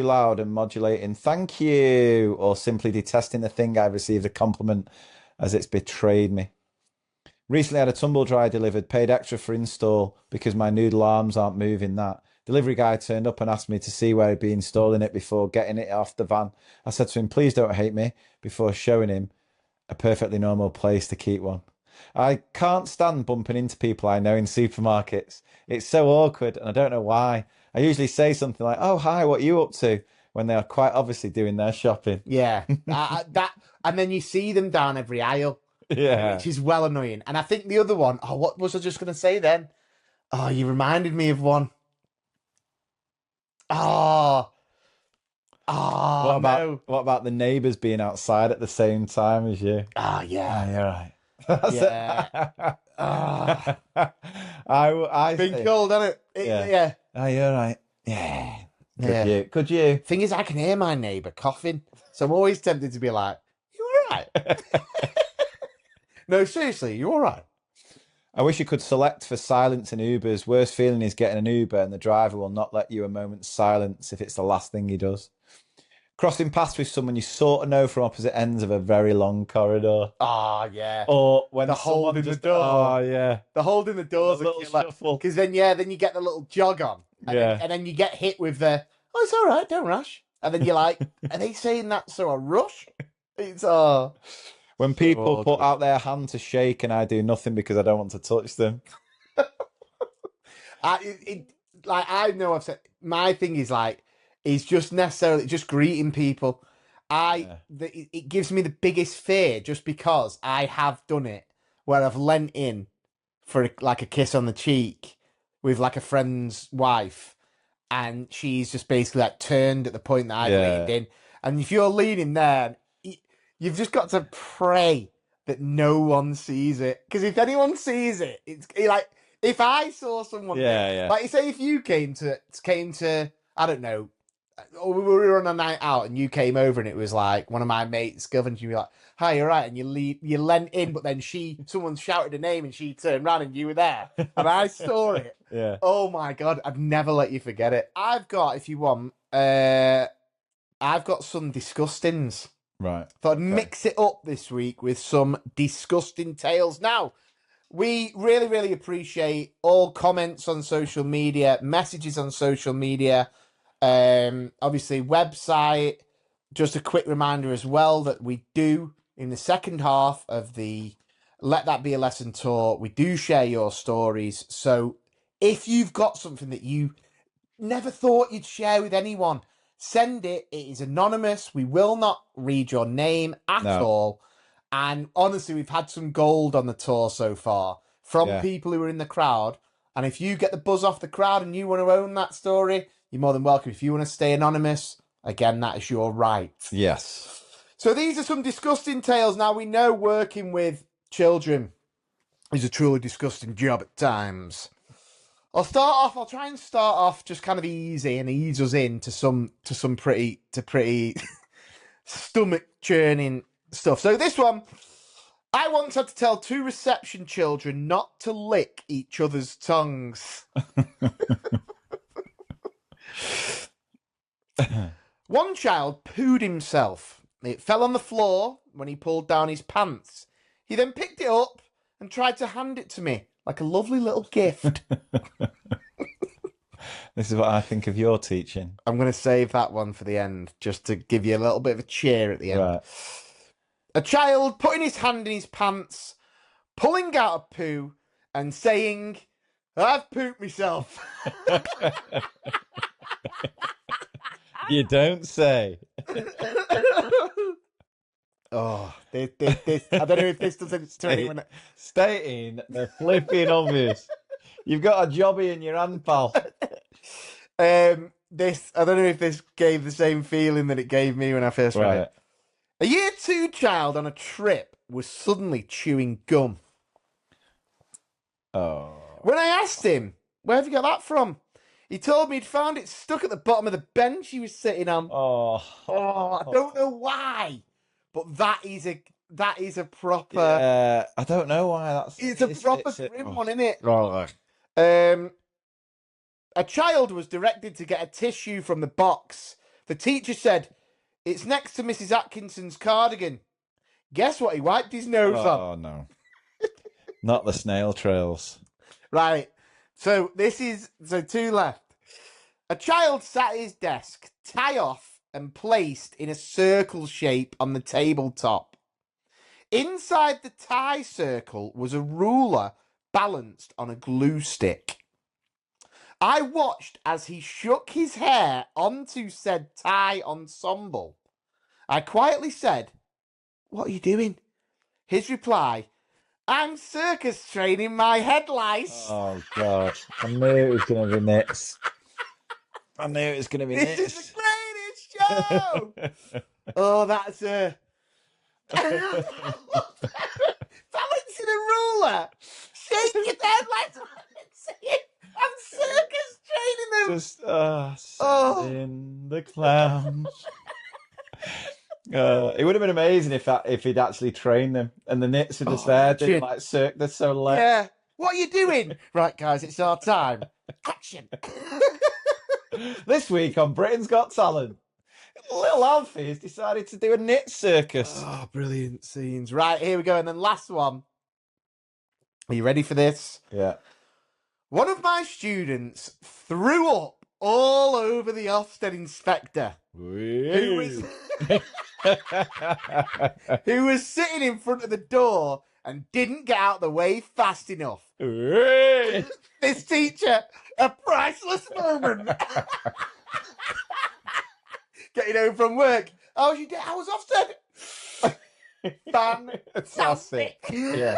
loud and modulating, thank you, or simply detesting the thing I've received a compliment as it's betrayed me. Recently had a tumble dryer delivered, paid extra for install because my noodle arms aren't moving that. Delivery guy turned up and asked me to see where he'd be installing it before getting it off the van. I said to him, please don't hate me, before showing him a perfectly normal place to keep one. I can't stand bumping into people I know in supermarkets. It's so awkward and I don't know why. I usually say something like, oh, hi, what are you up to? When they are quite obviously doing their shopping. Yeah. And then you see them down every aisle. Yeah. Which is well annoying. And I think the other one, oh, what was I just going to say then? Oh, you reminded me of one. Oh. Oh, What about the neighbours being outside at the same time as you? Oh, yeah. You're right. Yeah. I been cold, hasn't it? Yeah. Oh, you're right. Yeah. Could you? Thing is, I can hear my neighbour coughing, so I'm always tempted to be like, "You all right?" No, seriously, you all right? I wish you could select for silence in Ubers. Worst feeling is getting an Uber and the driver will not let you a moment's silence if it's the last thing he does. Crossing paths with someone you sort of know from opposite ends of a very long corridor. Oh, yeah. Or when the hold in the door. Oh, yeah. The hold in the door's a little shuffle. Because then you get the little jog on. And then you get hit with the, oh, it's all right, don't rush. And then you're like, are they saying that so I rush? It's when people put out their hand to shake and I do nothing because I don't want to touch them. I know I've said, my thing is it's just necessarily just greeting people. It gives me the biggest fear just because I have done it where I've leant in for a kiss on the cheek with like a friend's wife, and she's just basically like turned at the point that I've leaned in. And if you're leaning there, you've just got to pray that no one sees it. Because if anyone sees it, it's like if I saw someone, like say if you came to I don't know, we were on a night out and you came over and it was like one of my mates, Gov, you'd be like, hi, you're right, and you leant in, but then someone shouted a name and she turned around and you were there and I saw it. Yeah. Oh my God, I'd never let you forget it. I've got, if you want, I've got some disgustings. Right. Thought I'd mix it up this week with some disgusting tales. Now, we really, really appreciate all comments on social media, messages on social media, obviously website. Just a quick reminder as well that we do, in the second half of the Let That Be a Lesson tour, we do share your stories. So if you've got something that you never thought you'd share with anyone, send it. It is anonymous. We will not read your name at all. And honestly, we've had some gold on the tour so far from people who are in the crowd. And if you get the buzz off the crowd and you want to own that story, you're more than welcome. If you want to stay anonymous, again, that is your right. Yes. So these are some disgusting tales. Now, we know working with children is a truly disgusting job at times. I'll try and start off just kind of easy and ease us into some pretty stomach churning stuff. So this one, I once had to tell 2 reception children not to lick each other's tongues. One child pooed himself. It fell on the floor when he pulled down his pants. He then picked it up and tried to hand it to me like a lovely little gift. This is what I think of your teaching. I'm going to save that one for the end, just to give you a little bit of a cheer at the end. Right. A child putting his hand in his pants, pulling out a poo, and saying, "I've pooped myself." You don't say. Oh, this, I don't know if this does it to anyone. Stating the flipping obvious. You've got a jobby in your hand, pal. This, I don't know if this gave the same feeling that it gave me when I first read it. A year 2 child on a trip was suddenly chewing gum. Oh. When I asked him, "Where have you got that from?" he told me he'd found it stuck at the bottom of the bench he was sitting on. Oh. I don't know why, but that is a proper. I don't know why that's. It's a proper grim one, isn't it? Right. A child was directed to get a tissue from the box. The teacher said, "It's next to Mrs. Atkinson's cardigan." Guess what he wiped his nose on? Oh no. Not the snail trails. Right. So 2 left. A child sat at his desk, tie off and placed in a circle shape on the tabletop. Inside the tie circle was a ruler balanced on a glue stick. I watched as he shook his hair onto said tie ensemble. I quietly said, "What are you doing?" His reply, "I'm circus training my head lice." Oh God! I knew it was going to be nits. I knew it was going to be nits. This is the greatest show. Oh, that's a balancing a ruler, shaking your head like I'm circus training them. Just in the clowns. It would have been amazing if he'd actually trained them and the nits are just there, doing like they're so late. Yeah. What are you doing? Right, guys, it's our time. Action. This week on Britain's Got Talent, little Alfie has decided to do a knit circus. Oh, brilliant scenes. Right, here we go. And then last one. Are you ready for this? Yeah. One of my students threw up all over the Ofsted inspector, who was sitting in front of the door and didn't get out of the way fast enough. This teacher, a priceless moment. Getting home from work. How was your day? I was Ofsted. Fantastic. Yeah.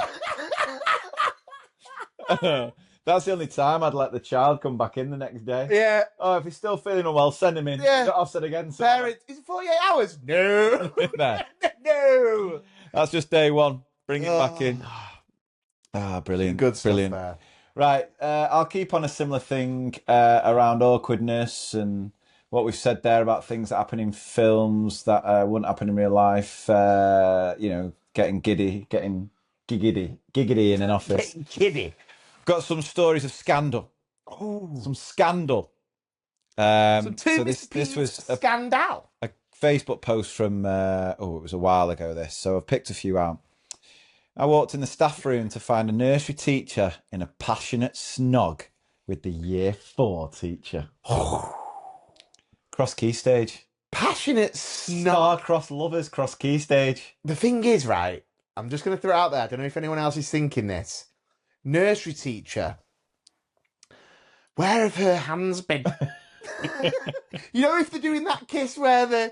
That's the only time I'd let the child come back in the next day. Yeah. Oh, if he's still feeling unwell, send him in. Yeah. Got Ofsted again. Parents, is it 48 hours? No. No. No. That's just day one. Bring it back in. Ah, brilliant. Good stuff Brilliant. there. Right. I'll keep on a similar thing around awkwardness and what we've said there about things that happen in films that wouldn't happen in real life. Getting giggity in an office. Getting giddy. Got some stories of scandal. Oh. Some scandal. This was a scandal. A Facebook post from it was a while ago. So I've picked a few out. I walked in the staff room to find a nursery teacher in a passionate snog with the year 4 teacher. Cross key stage. Passionate snog. Star-crossed lovers cross key stage. The thing is, right, I'm just going to throw it out there. I don't know if anyone else is thinking this. Nursery teacher. Where have her hands been? You know, if they're doing that kiss where they're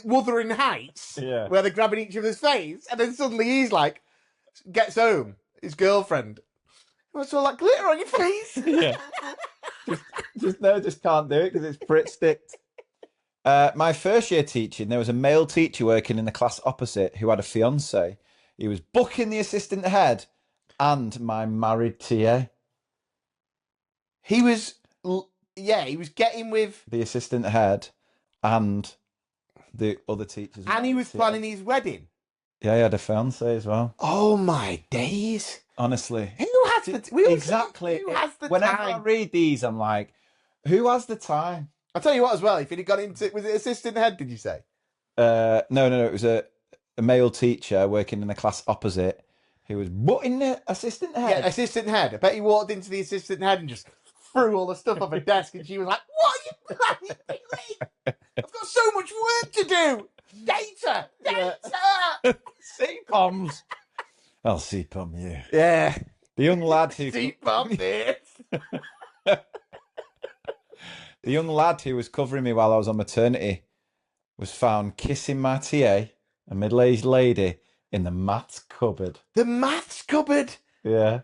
Wuthering Heights, where they're grabbing each other's face, and then suddenly he's like, gets home, his girlfriend, what's all that glitter on your face? Yeah. just can't do it because it's Brit sticked. My first year teaching, there was a male teacher working in the class opposite who had a fiance. He was booking the assistant head and my married TA. He was getting with the assistant head and the other teachers. And he was planning his wedding. Yeah, he had a fiance as well. Oh my days. Honestly. Who has the exactly. Who has the Whenever time? I read these, I'm like, who has the time? I'll tell you what as well, if he'd got into, was it assistant head, did you say? No, it was a male teacher working in the class opposite who was butting the assistant head. Yeah, assistant head. I bet he walked into the assistant head and just threw all the stuff off her desk, and she was like, "What are you doing? I've got so much work to do. Data. CPOMs. I'll CPOM you. Yeah. The young lad who the young lad who was covering me while I was on maternity was found kissing my TA, a middle-aged lady, in the maths cupboard. The maths cupboard. Yeah.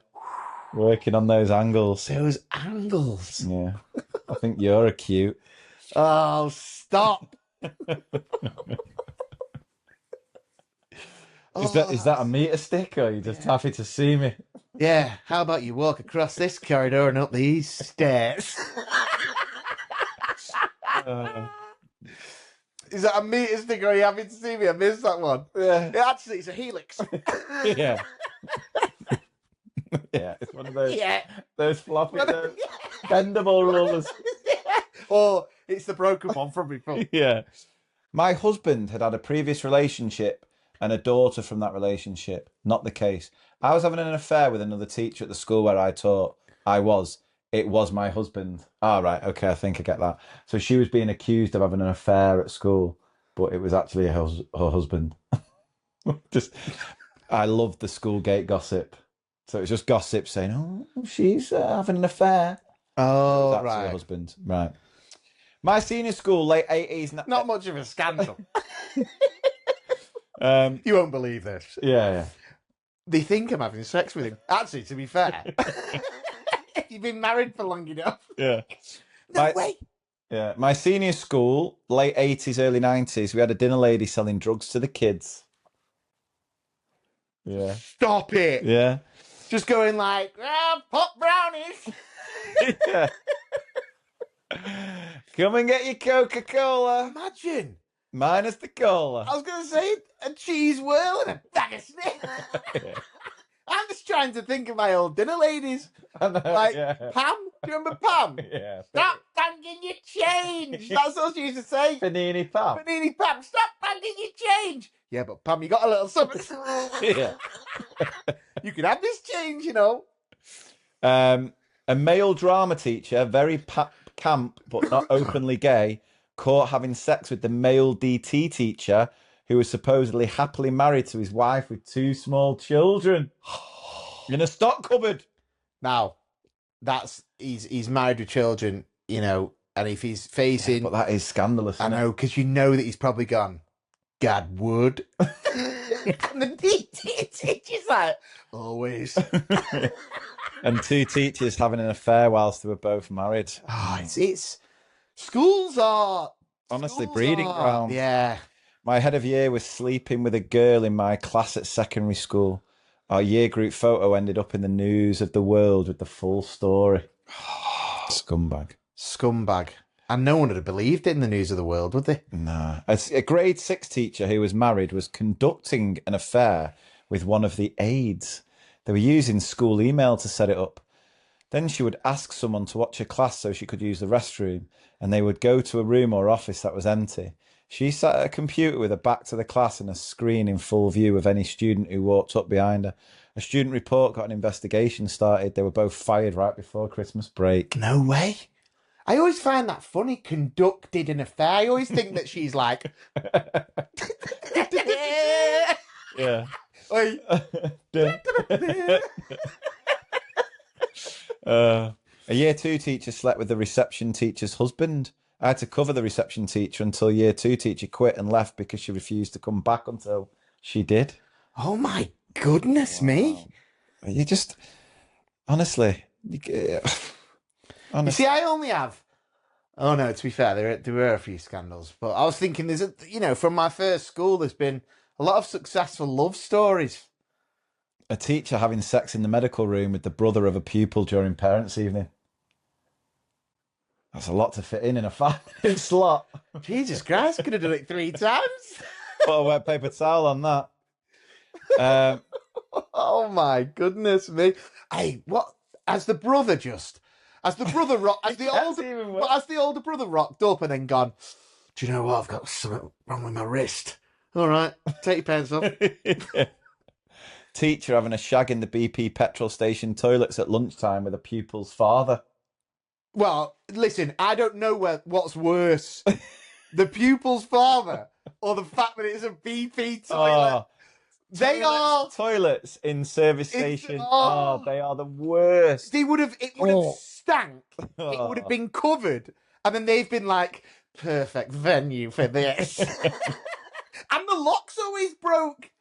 Working on those angles. Those angles. Yeah. I think you're acute. Oh, stop. Is that a meter stick, or are you just happy to see me? Yeah, how about you walk across this corridor and up these stairs? Is that a meter stick, or are you happy to see me? I missed that one. Yeah. Actually, it's a helix. Yeah. Yeah, it's one of those those floppy, those bendable rulers. Or it's the broken one from before. Yeah. My husband had a previous relationship and a daughter from that relationship. Not the case. I was having an affair with another teacher at the school where I taught. It was my husband. Ah, right. Okay, I think I get that. So she was being accused of having an affair at school, but it was actually her husband. I loved the school gate gossip. So it was just gossip saying, "Oh, she's having an affair." Oh, That's right. her husband. Right. My senior school, late 80s. Not much of a scandal. You won't believe this. Yeah. They think I'm having sex with him. Actually, to be fair, you've been married for long enough. Yeah. No way. Yeah. My senior school, late 80s, early 90s, we had a dinner lady selling drugs to the kids. Yeah. Stop it. Yeah. Just going like, pop brownies. Yeah. Come and get your Coca-Cola. Imagine. Minus the cola. I was going to say a cheese whirl and a bag of sniff. Yeah. I'm just trying to think of my old dinner ladies. I know, Like, yeah. Pam? Do you remember Pam? Yeah. Stop banging your change. That's what she used to say. Panini Pam. Panini Pam, stop banging your change. Yeah, but Pam, you got a little something. Yeah. You could have this change, you know. A male drama teacher, very camp but not openly gay, caught having sex with the male DT teacher who was supposedly happily married to his wife with 2 small children in a stock cupboard. Now, he's married with children, you know, and if he's facing... But that is scandalous, I isn't know, because you know that he's probably gone, God would. And the DT teacher's like, always. And 2 teachers having an affair whilst they were both married. Oh, it's schools are honestly breeding ground. Yeah. My head of year was sleeping with a girl in my class at secondary school. Our year group photo ended up in the news of the world with the full story. Scumbag. And no one would have believed it in the news of the world, would they? Nah. A grade 6 teacher who was married was conducting an affair with one of the aides. They were using school email to set it up. Then she would ask someone to watch her class so she could use the restroom, and they would go to a room or office that was empty. She sat at a computer with her back to the class and a screen in full view of any student who walked up behind her. A student report got an investigation started. They were both fired right before Christmas break. No way. I always find that funny, conducted an affair. I always think that she's like... Yeah. A year 2 teacher slept with the reception teacher's husband. I had to cover the reception teacher until year 2 teacher quit and left because she refused to come back until she did. Oh my goodness me. You just, honestly. You see, I only have... Oh no, to be fair, there were a few scandals. But I was thinking, from my first school, there's been a lot of successful love stories. A teacher having sex in the medical room with the brother of a pupil during parents' evening. That's a lot to fit in a 5-minute slot. Jesus Christ, could have done it 3 times. Put a wet paper towel on that. Oh my goodness me. Hey, what? As the older brother rocked up and then gone, do you know what? I've got something wrong with my wrist. All right, take your pants off. Teacher having a shag in the BP petrol station toilets at lunchtime with a pupil's father. Well, listen, I don't know what's worse, the pupil's father or the fact that it's a BP toilet. They are toilets in service station. They are the worst. It would have stank. It would have been covered, and then they've been like, perfect venue for this. And the locks always broke.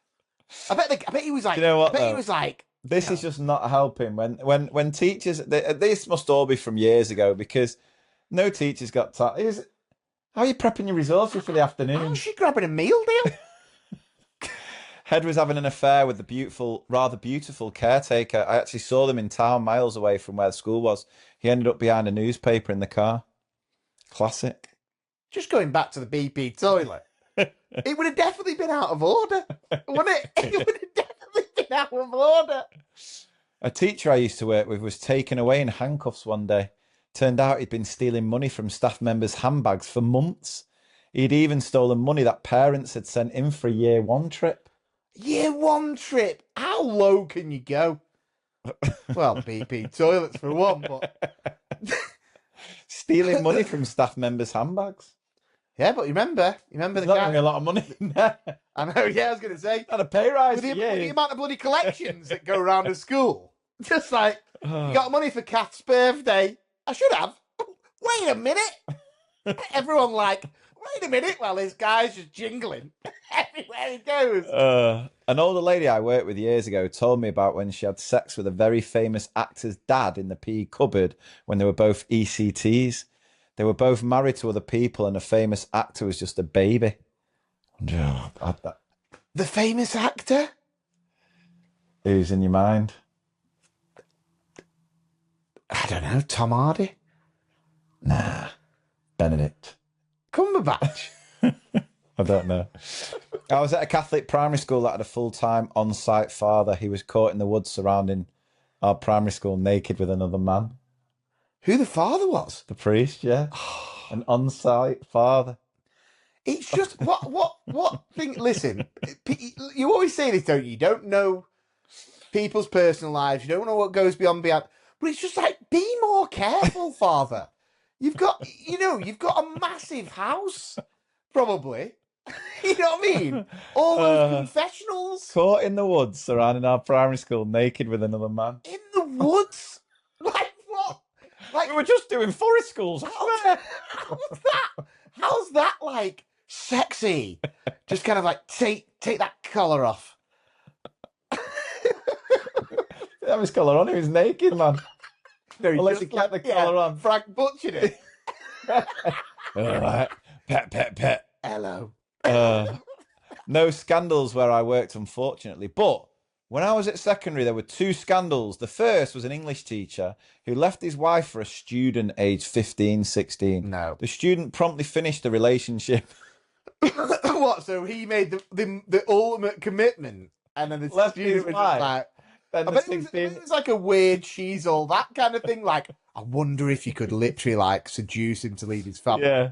I bet he was like, Do you know what, I bet he was like, this is just not helping. When teachers, this must all be from years ago, because no teacher's got time. How are you prepping your resources for the afternoon? how's she grabbing a meal deal? Head was having an affair with the rather beautiful caretaker. I actually saw them in town, miles away from where the school was. He ended up behind a newspaper in the car. Classic. Just going back to the BP toilet, it would have definitely been out of order, wouldn't it? It would have definitely been out of order. A teacher I used to work with was taken away in handcuffs one day. Turned out he'd been stealing money from staff members' handbags for months. He'd even stolen money that parents had sent in for a year one trip. Year one trip? How low can you go? Well, BP toilets for one, but... Stealing money from staff members' handbags. Yeah, but remember the There's guy... not going to be a lot of money in there. I know, yeah, I was going to say. Not a pay rise. With the amount of bloody collections that go around the school. Just like, you got money for Kath's birthday. I should have. Wait a minute. Everyone like, wait a minute, while this guy's just jingling everywhere he goes. An older lady I worked with years ago told me about when she had sex with a very famous actor's dad in the PE cupboard when they were both ECTs. They were both married to other people, and a famous actor was just a baby. The famous actor? Who's in your mind? I don't know, Tom Hardy? Nah, Benedict Cumberbatch? I don't know. I was at a Catholic primary school that had a full-time on-site father. He was caught in the woods surrounding our primary school naked with another man. Who the father was? The priest, yeah. An on-site father. It's just, what thing, listen, you always say this, don't you? You don't know people's personal lives. You don't know what goes beyond. But it's just like, be more careful, father. You've got a massive house, probably. You know what I mean? All those confessionals. Caught in the woods surrounding our primary school naked with another man. In the woods? Like what? Like, we were just doing forest schools. How's that like sexy? Just kind of like take that collar off. Have his collar on. He was naked, man. No, Unless he kept the collar on. Frank butchered it. All right. Pet. Hello. No scandals where I worked, unfortunately. But when I was at secondary, there were two scandals. The first was an English teacher who left his wife for a student aged 15, 16. No. The student promptly finished the relationship. What? So he made the ultimate commitment, and then the Left student his was wife. just like, Then I bet it was like a weird she's all that kind of thing. Like, I wonder if you could literally like seduce him to leave his family. Yeah.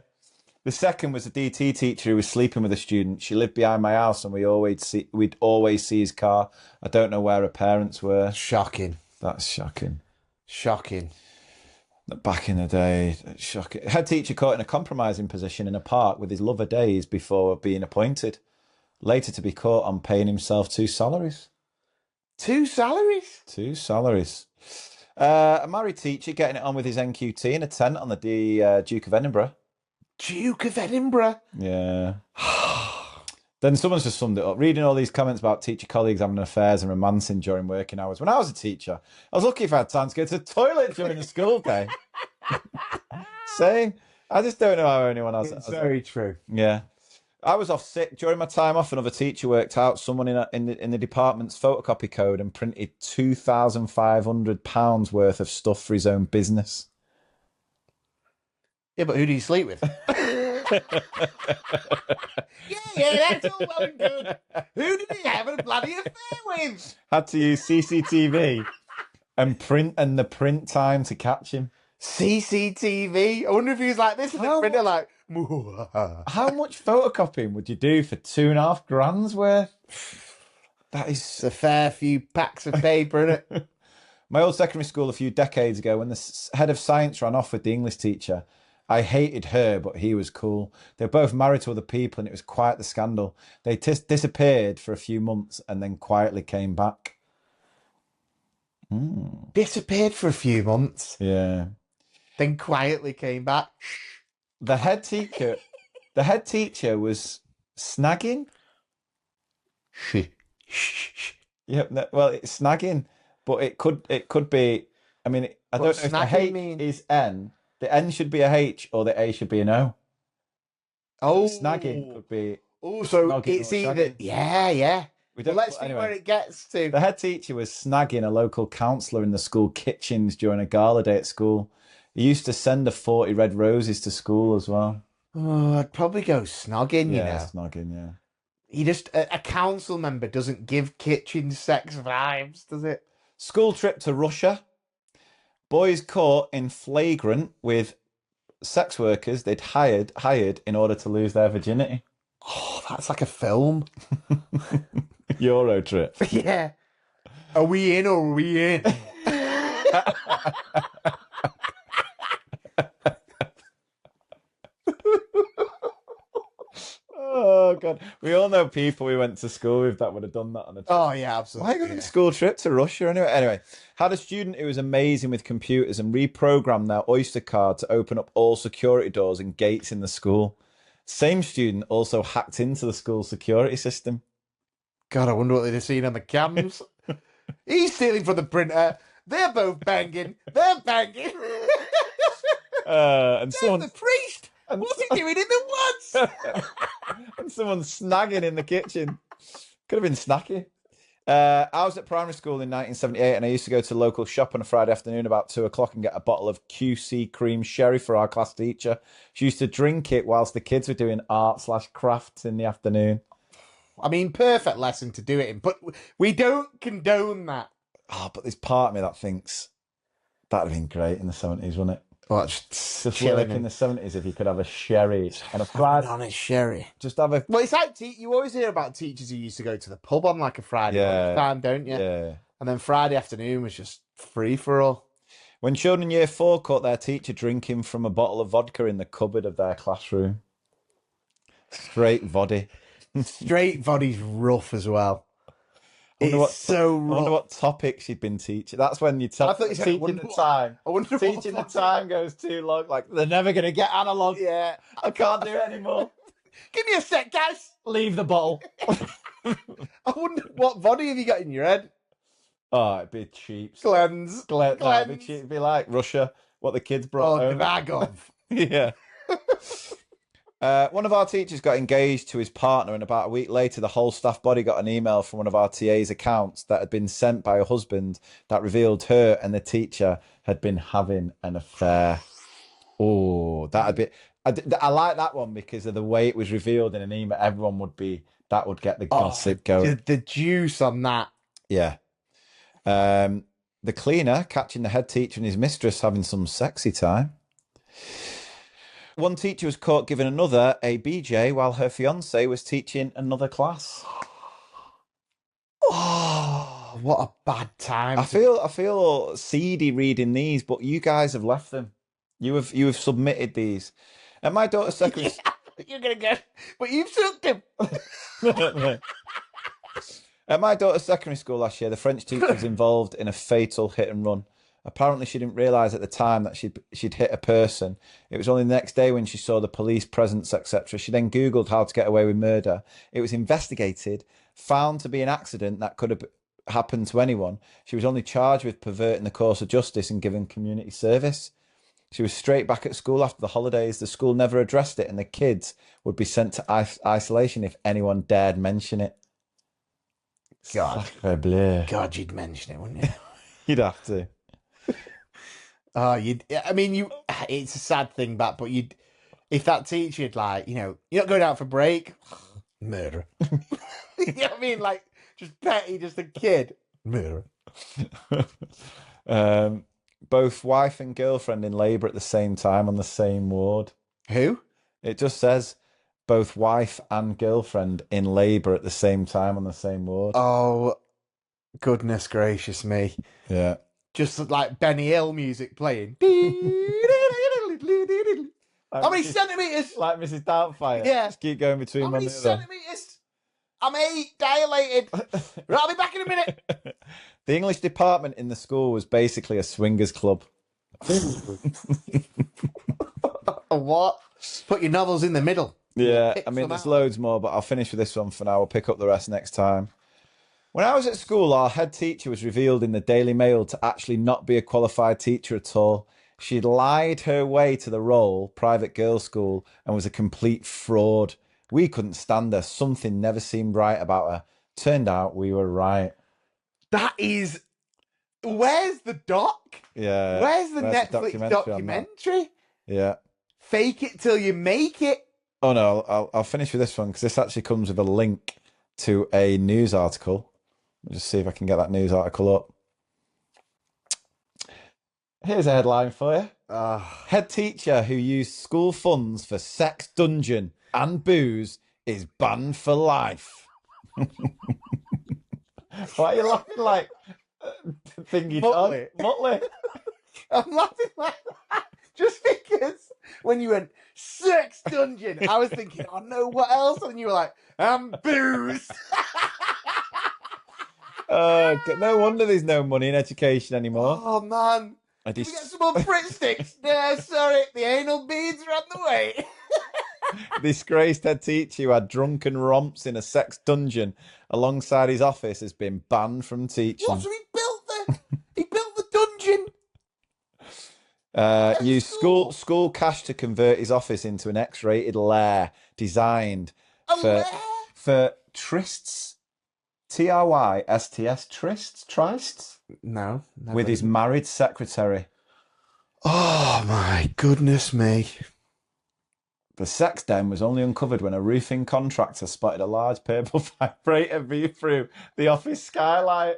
The second was a DT teacher who was sleeping with a student. She lived behind my house, and we'd always see his car. I don't know where her parents were. Shocking. That's shocking. Shocking. Back in the day, shocking. Head teacher caught in a compromising position in a park with his lover days before being appointed. Later to be caught on paying himself 2 salaries. 2 salaries? 2 salaries. A married teacher getting it on with his NQT in a tent on the Duke of Edinburgh. Duke of Edinburgh? Yeah. Then someone's just summed it up. Reading all these comments about teacher colleagues having affairs and romancing during working hours. When I was a teacher, I was lucky if I had time to go to the toilet during the school day. Saying, I just don't know how anyone else. It's very true. Yeah. I was off sick during my time off. Another teacher worked out someone in the department's photocopy code and printed £2,500 worth of stuff for his own business. Yeah, but who do you sleep with? yeah, that's all well and good. Who did he have a bloody affair with? Had to use CCTV and the print time to catch him. CCTV? I wonder if he was like this and the printer like... How much photocopying would you do for £2.5 grand's worth? That is a fair few packs of paper, isn't it? My old secondary school a few decades ago, when the head of science ran off with the English teacher, I hated her, but he was cool. They were both married to other people, and it was quite the scandal. They disappeared for a few months and then quietly came back. Disappeared for a few months, Yeah. then quietly came back. The head teacher was snagging. Yep. Well, it's snagging, but it could be. I mean, I don't know if the H is N. The N should be a H, or the A should be an O. Oh, snagging could be. Oh, so snogging it's or either shagging. yeah. We Well, don't. let's see anyway, where it gets to. the head teacher was snagging a local counsellor in the school kitchens during a gala day at school. He used to send her 40 red roses to school as well. Oh, I'd probably go snogging. Yeah, You know, snogging. Yeah. he just a council member doesn't give kitchen sex vibes, does it? School trip to Russia. Boys caught in flagrant with sex workers they'd hired in order to lose their virginity. Oh, that's like a film. Euro trip. Yeah. Are we in or are we in? Oh god, we all know people we went to school with that would have done that on a trip. Oh yeah, absolutely. Why going on a school trip to Russia anyway? Had a student who was amazing with computers and reprogrammed their Oyster card to open up all security doors and gates in the school. Same student also hacked into the school security system. God, I wonder what they'd have seen on the cams. He's stealing from the printer. They're both banging. They're banging. And someone, The priest. What's he doing in the woods? and someone snagging in the kitchen. Could have been snacky. I was at primary school in 1978, and I used to go to the local shop on a Friday afternoon about 2 o'clock and get a bottle of QC cream sherry for our class teacher. She used to drink it whilst the kids were doing art/crafts in the afternoon. I mean, perfect lesson to do it in, but we don't condone that. Oh, but there's part of me that thinks that'd have been great in the 70s, wouldn't it? Well, Just work in the 70s if you could have a sherry on a Friday. on a sherry. Just have a... Well, it's like you always hear about teachers who used to go to the pub on like a Friday time, don't you? Yeah. And then Friday afternoon was just free for all. When children in year 4 caught their teacher drinking from a bottle of vodka in the cupboard of their classroom. Straight voddy. Straight body's rough as well. It's so rough. I wonder what topic she'd been teaching. That's when you tell teaching the time. I wonder Teaching the time goes too long. Like, they're never going to get analog. Yeah. I can't do it anymore. Give me a sec, guys. Leave the bottle. I wonder what body have you got in your head? Oh, it'd be cheap. Cleanse. No, it'd be cheap. It'd be like Russia, what the kids brought home. Dvagov. Yeah. One of our teachers got engaged to his partner, and about a week later, the whole staff body got an email from one of our TA's accounts that had been sent by her husband that revealed her and the teacher had been having an affair. Oh, that'd be... I like that one because of the way it was revealed in an email. Everyone would be... That would get the gossip going. The juice on that. Yeah. The cleaner catching the head teacher and his mistress having some sexy time. One teacher was caught giving another a BJ while her fiance was teaching another class. Oh, what a bad time. I feel seedy reading these, but you guys have left them. You have submitted these. At my daughter's secondary You're gonna go, but you've sucked him. At my daughter's secondary school last year, the French teacher was involved in a fatal hit and run. Apparently, she didn't realise at the time that she'd hit a person. It was only the next day when she saw the police presence, etc. She then Googled how to get away with murder. It was investigated, found to be an accident that could have happened to anyone. She was only charged with perverting the course of justice and giving community service. She was straight back at school after the holidays. The school never addressed it, and the kids would be sent to isolation if anyone dared mention it. God, you'd mention it, wouldn't you? You'd have to. Oh, I mean, it's a sad thing, but if that teacher had, like, you're not going out for break, murder. You know what I mean? Like, just petty, just a kid, murder. Both wife and girlfriend in labour at the same time on the same ward. Who? It just says both wife and girlfriend in labour at the same time on the same ward. Oh, goodness gracious me. Yeah. just like Benny Hill music playing. How many centimetres? Like Mrs. Doubtfire. Yeah. Just keep going between How one many and the other. centimetres? I'm 8, dilated. Right, I'll be back in a minute. The English department in the school was basically a swingers club. What? Put your novels in the middle. Yeah, Pick I mean, some there's out. loads more, but I'll finish with this one for now. We'll pick up the rest next time. When I was at school, our head teacher was revealed in the Daily Mail to actually not be a qualified teacher at all. She'd lied her way to the role, private girls' school, and was a complete fraud. We couldn't stand her. Something never seemed right about her. Turned out we were right. That is. Where's the doc? Yeah. Where's the Netflix documentary on that? documentary? Yeah. Fake it till you make it. Oh no, I'll finish with this one because this actually comes with a link to a news article. Let me just see if I can get that news article up. Here's a headline for you. Head teacher who used school funds for sex dungeon and booze is banned for life. Why are you laughing like thingy dog? Muttley. Muttley. I'm laughing like that just because when you went sex dungeon, I was thinking, oh no, what else? And you were like, booze. No wonder there's no money in education anymore. Oh man. I Can we get some more Fritz sticks? No, sorry, the anal beads are on the way. disgraced head teacher who had drunken romps in a sex dungeon alongside his office has been banned from teaching. What? So he built the dungeon. Used school cash to convert his office into an X-rated lair designed for trysts, TRYSTS, trysts, No. with his married secretary. Oh my goodness me. The sex den was only uncovered when a roofing contractor spotted a large purple vibrator view through the office skylight.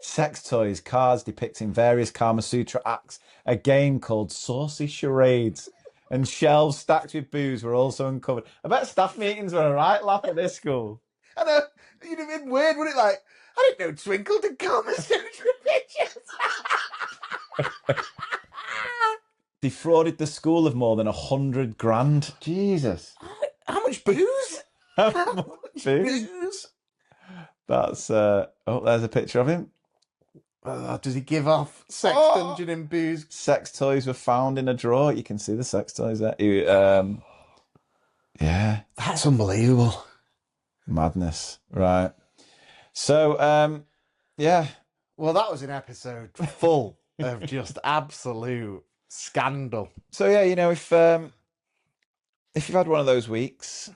Sex toys, cards depicting various Kama Sutra acts, a game called Saucy Charades, and shelves stacked with booze were also uncovered. I bet staff meetings were a right laugh at this school. I know. You'd have been weird, wouldn't it? Like, I didn't know Twinkle did Kama Sutra pictures. Defrauded the school of more than 100 grand. Jesus. How much booze? How much booze? That's, there's a picture of him. Does he give off sex dungeon and booze? Sex toys were found in a drawer. You can see the sex toys there. Yeah. That's unbelievable. Madness. Right. So, yeah. Well, that was an episode full of just absolute scandal. So, yeah, you know, if you've had one of those weeks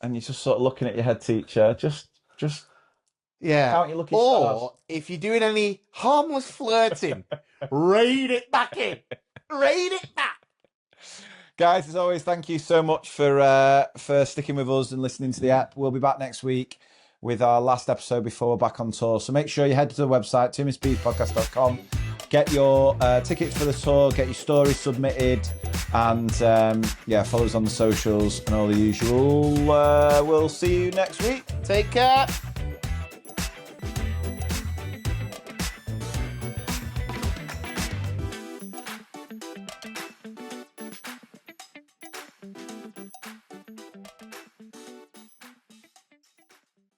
and you're just sort of looking at your head teacher, just Yeah. count your lucky Or stars. if you're doing any harmless flirting, raid it back in. Raid it back. Guys, as always, thank you so much for sticking with us and listening to the app. We'll be back next week with our last episode before we're back on tour. So make sure you head to the website, timmyspeedpodcast.com, get your tickets for the tour, get your stories submitted, and follow us on the socials and all the usual. We'll see you next week. Take care.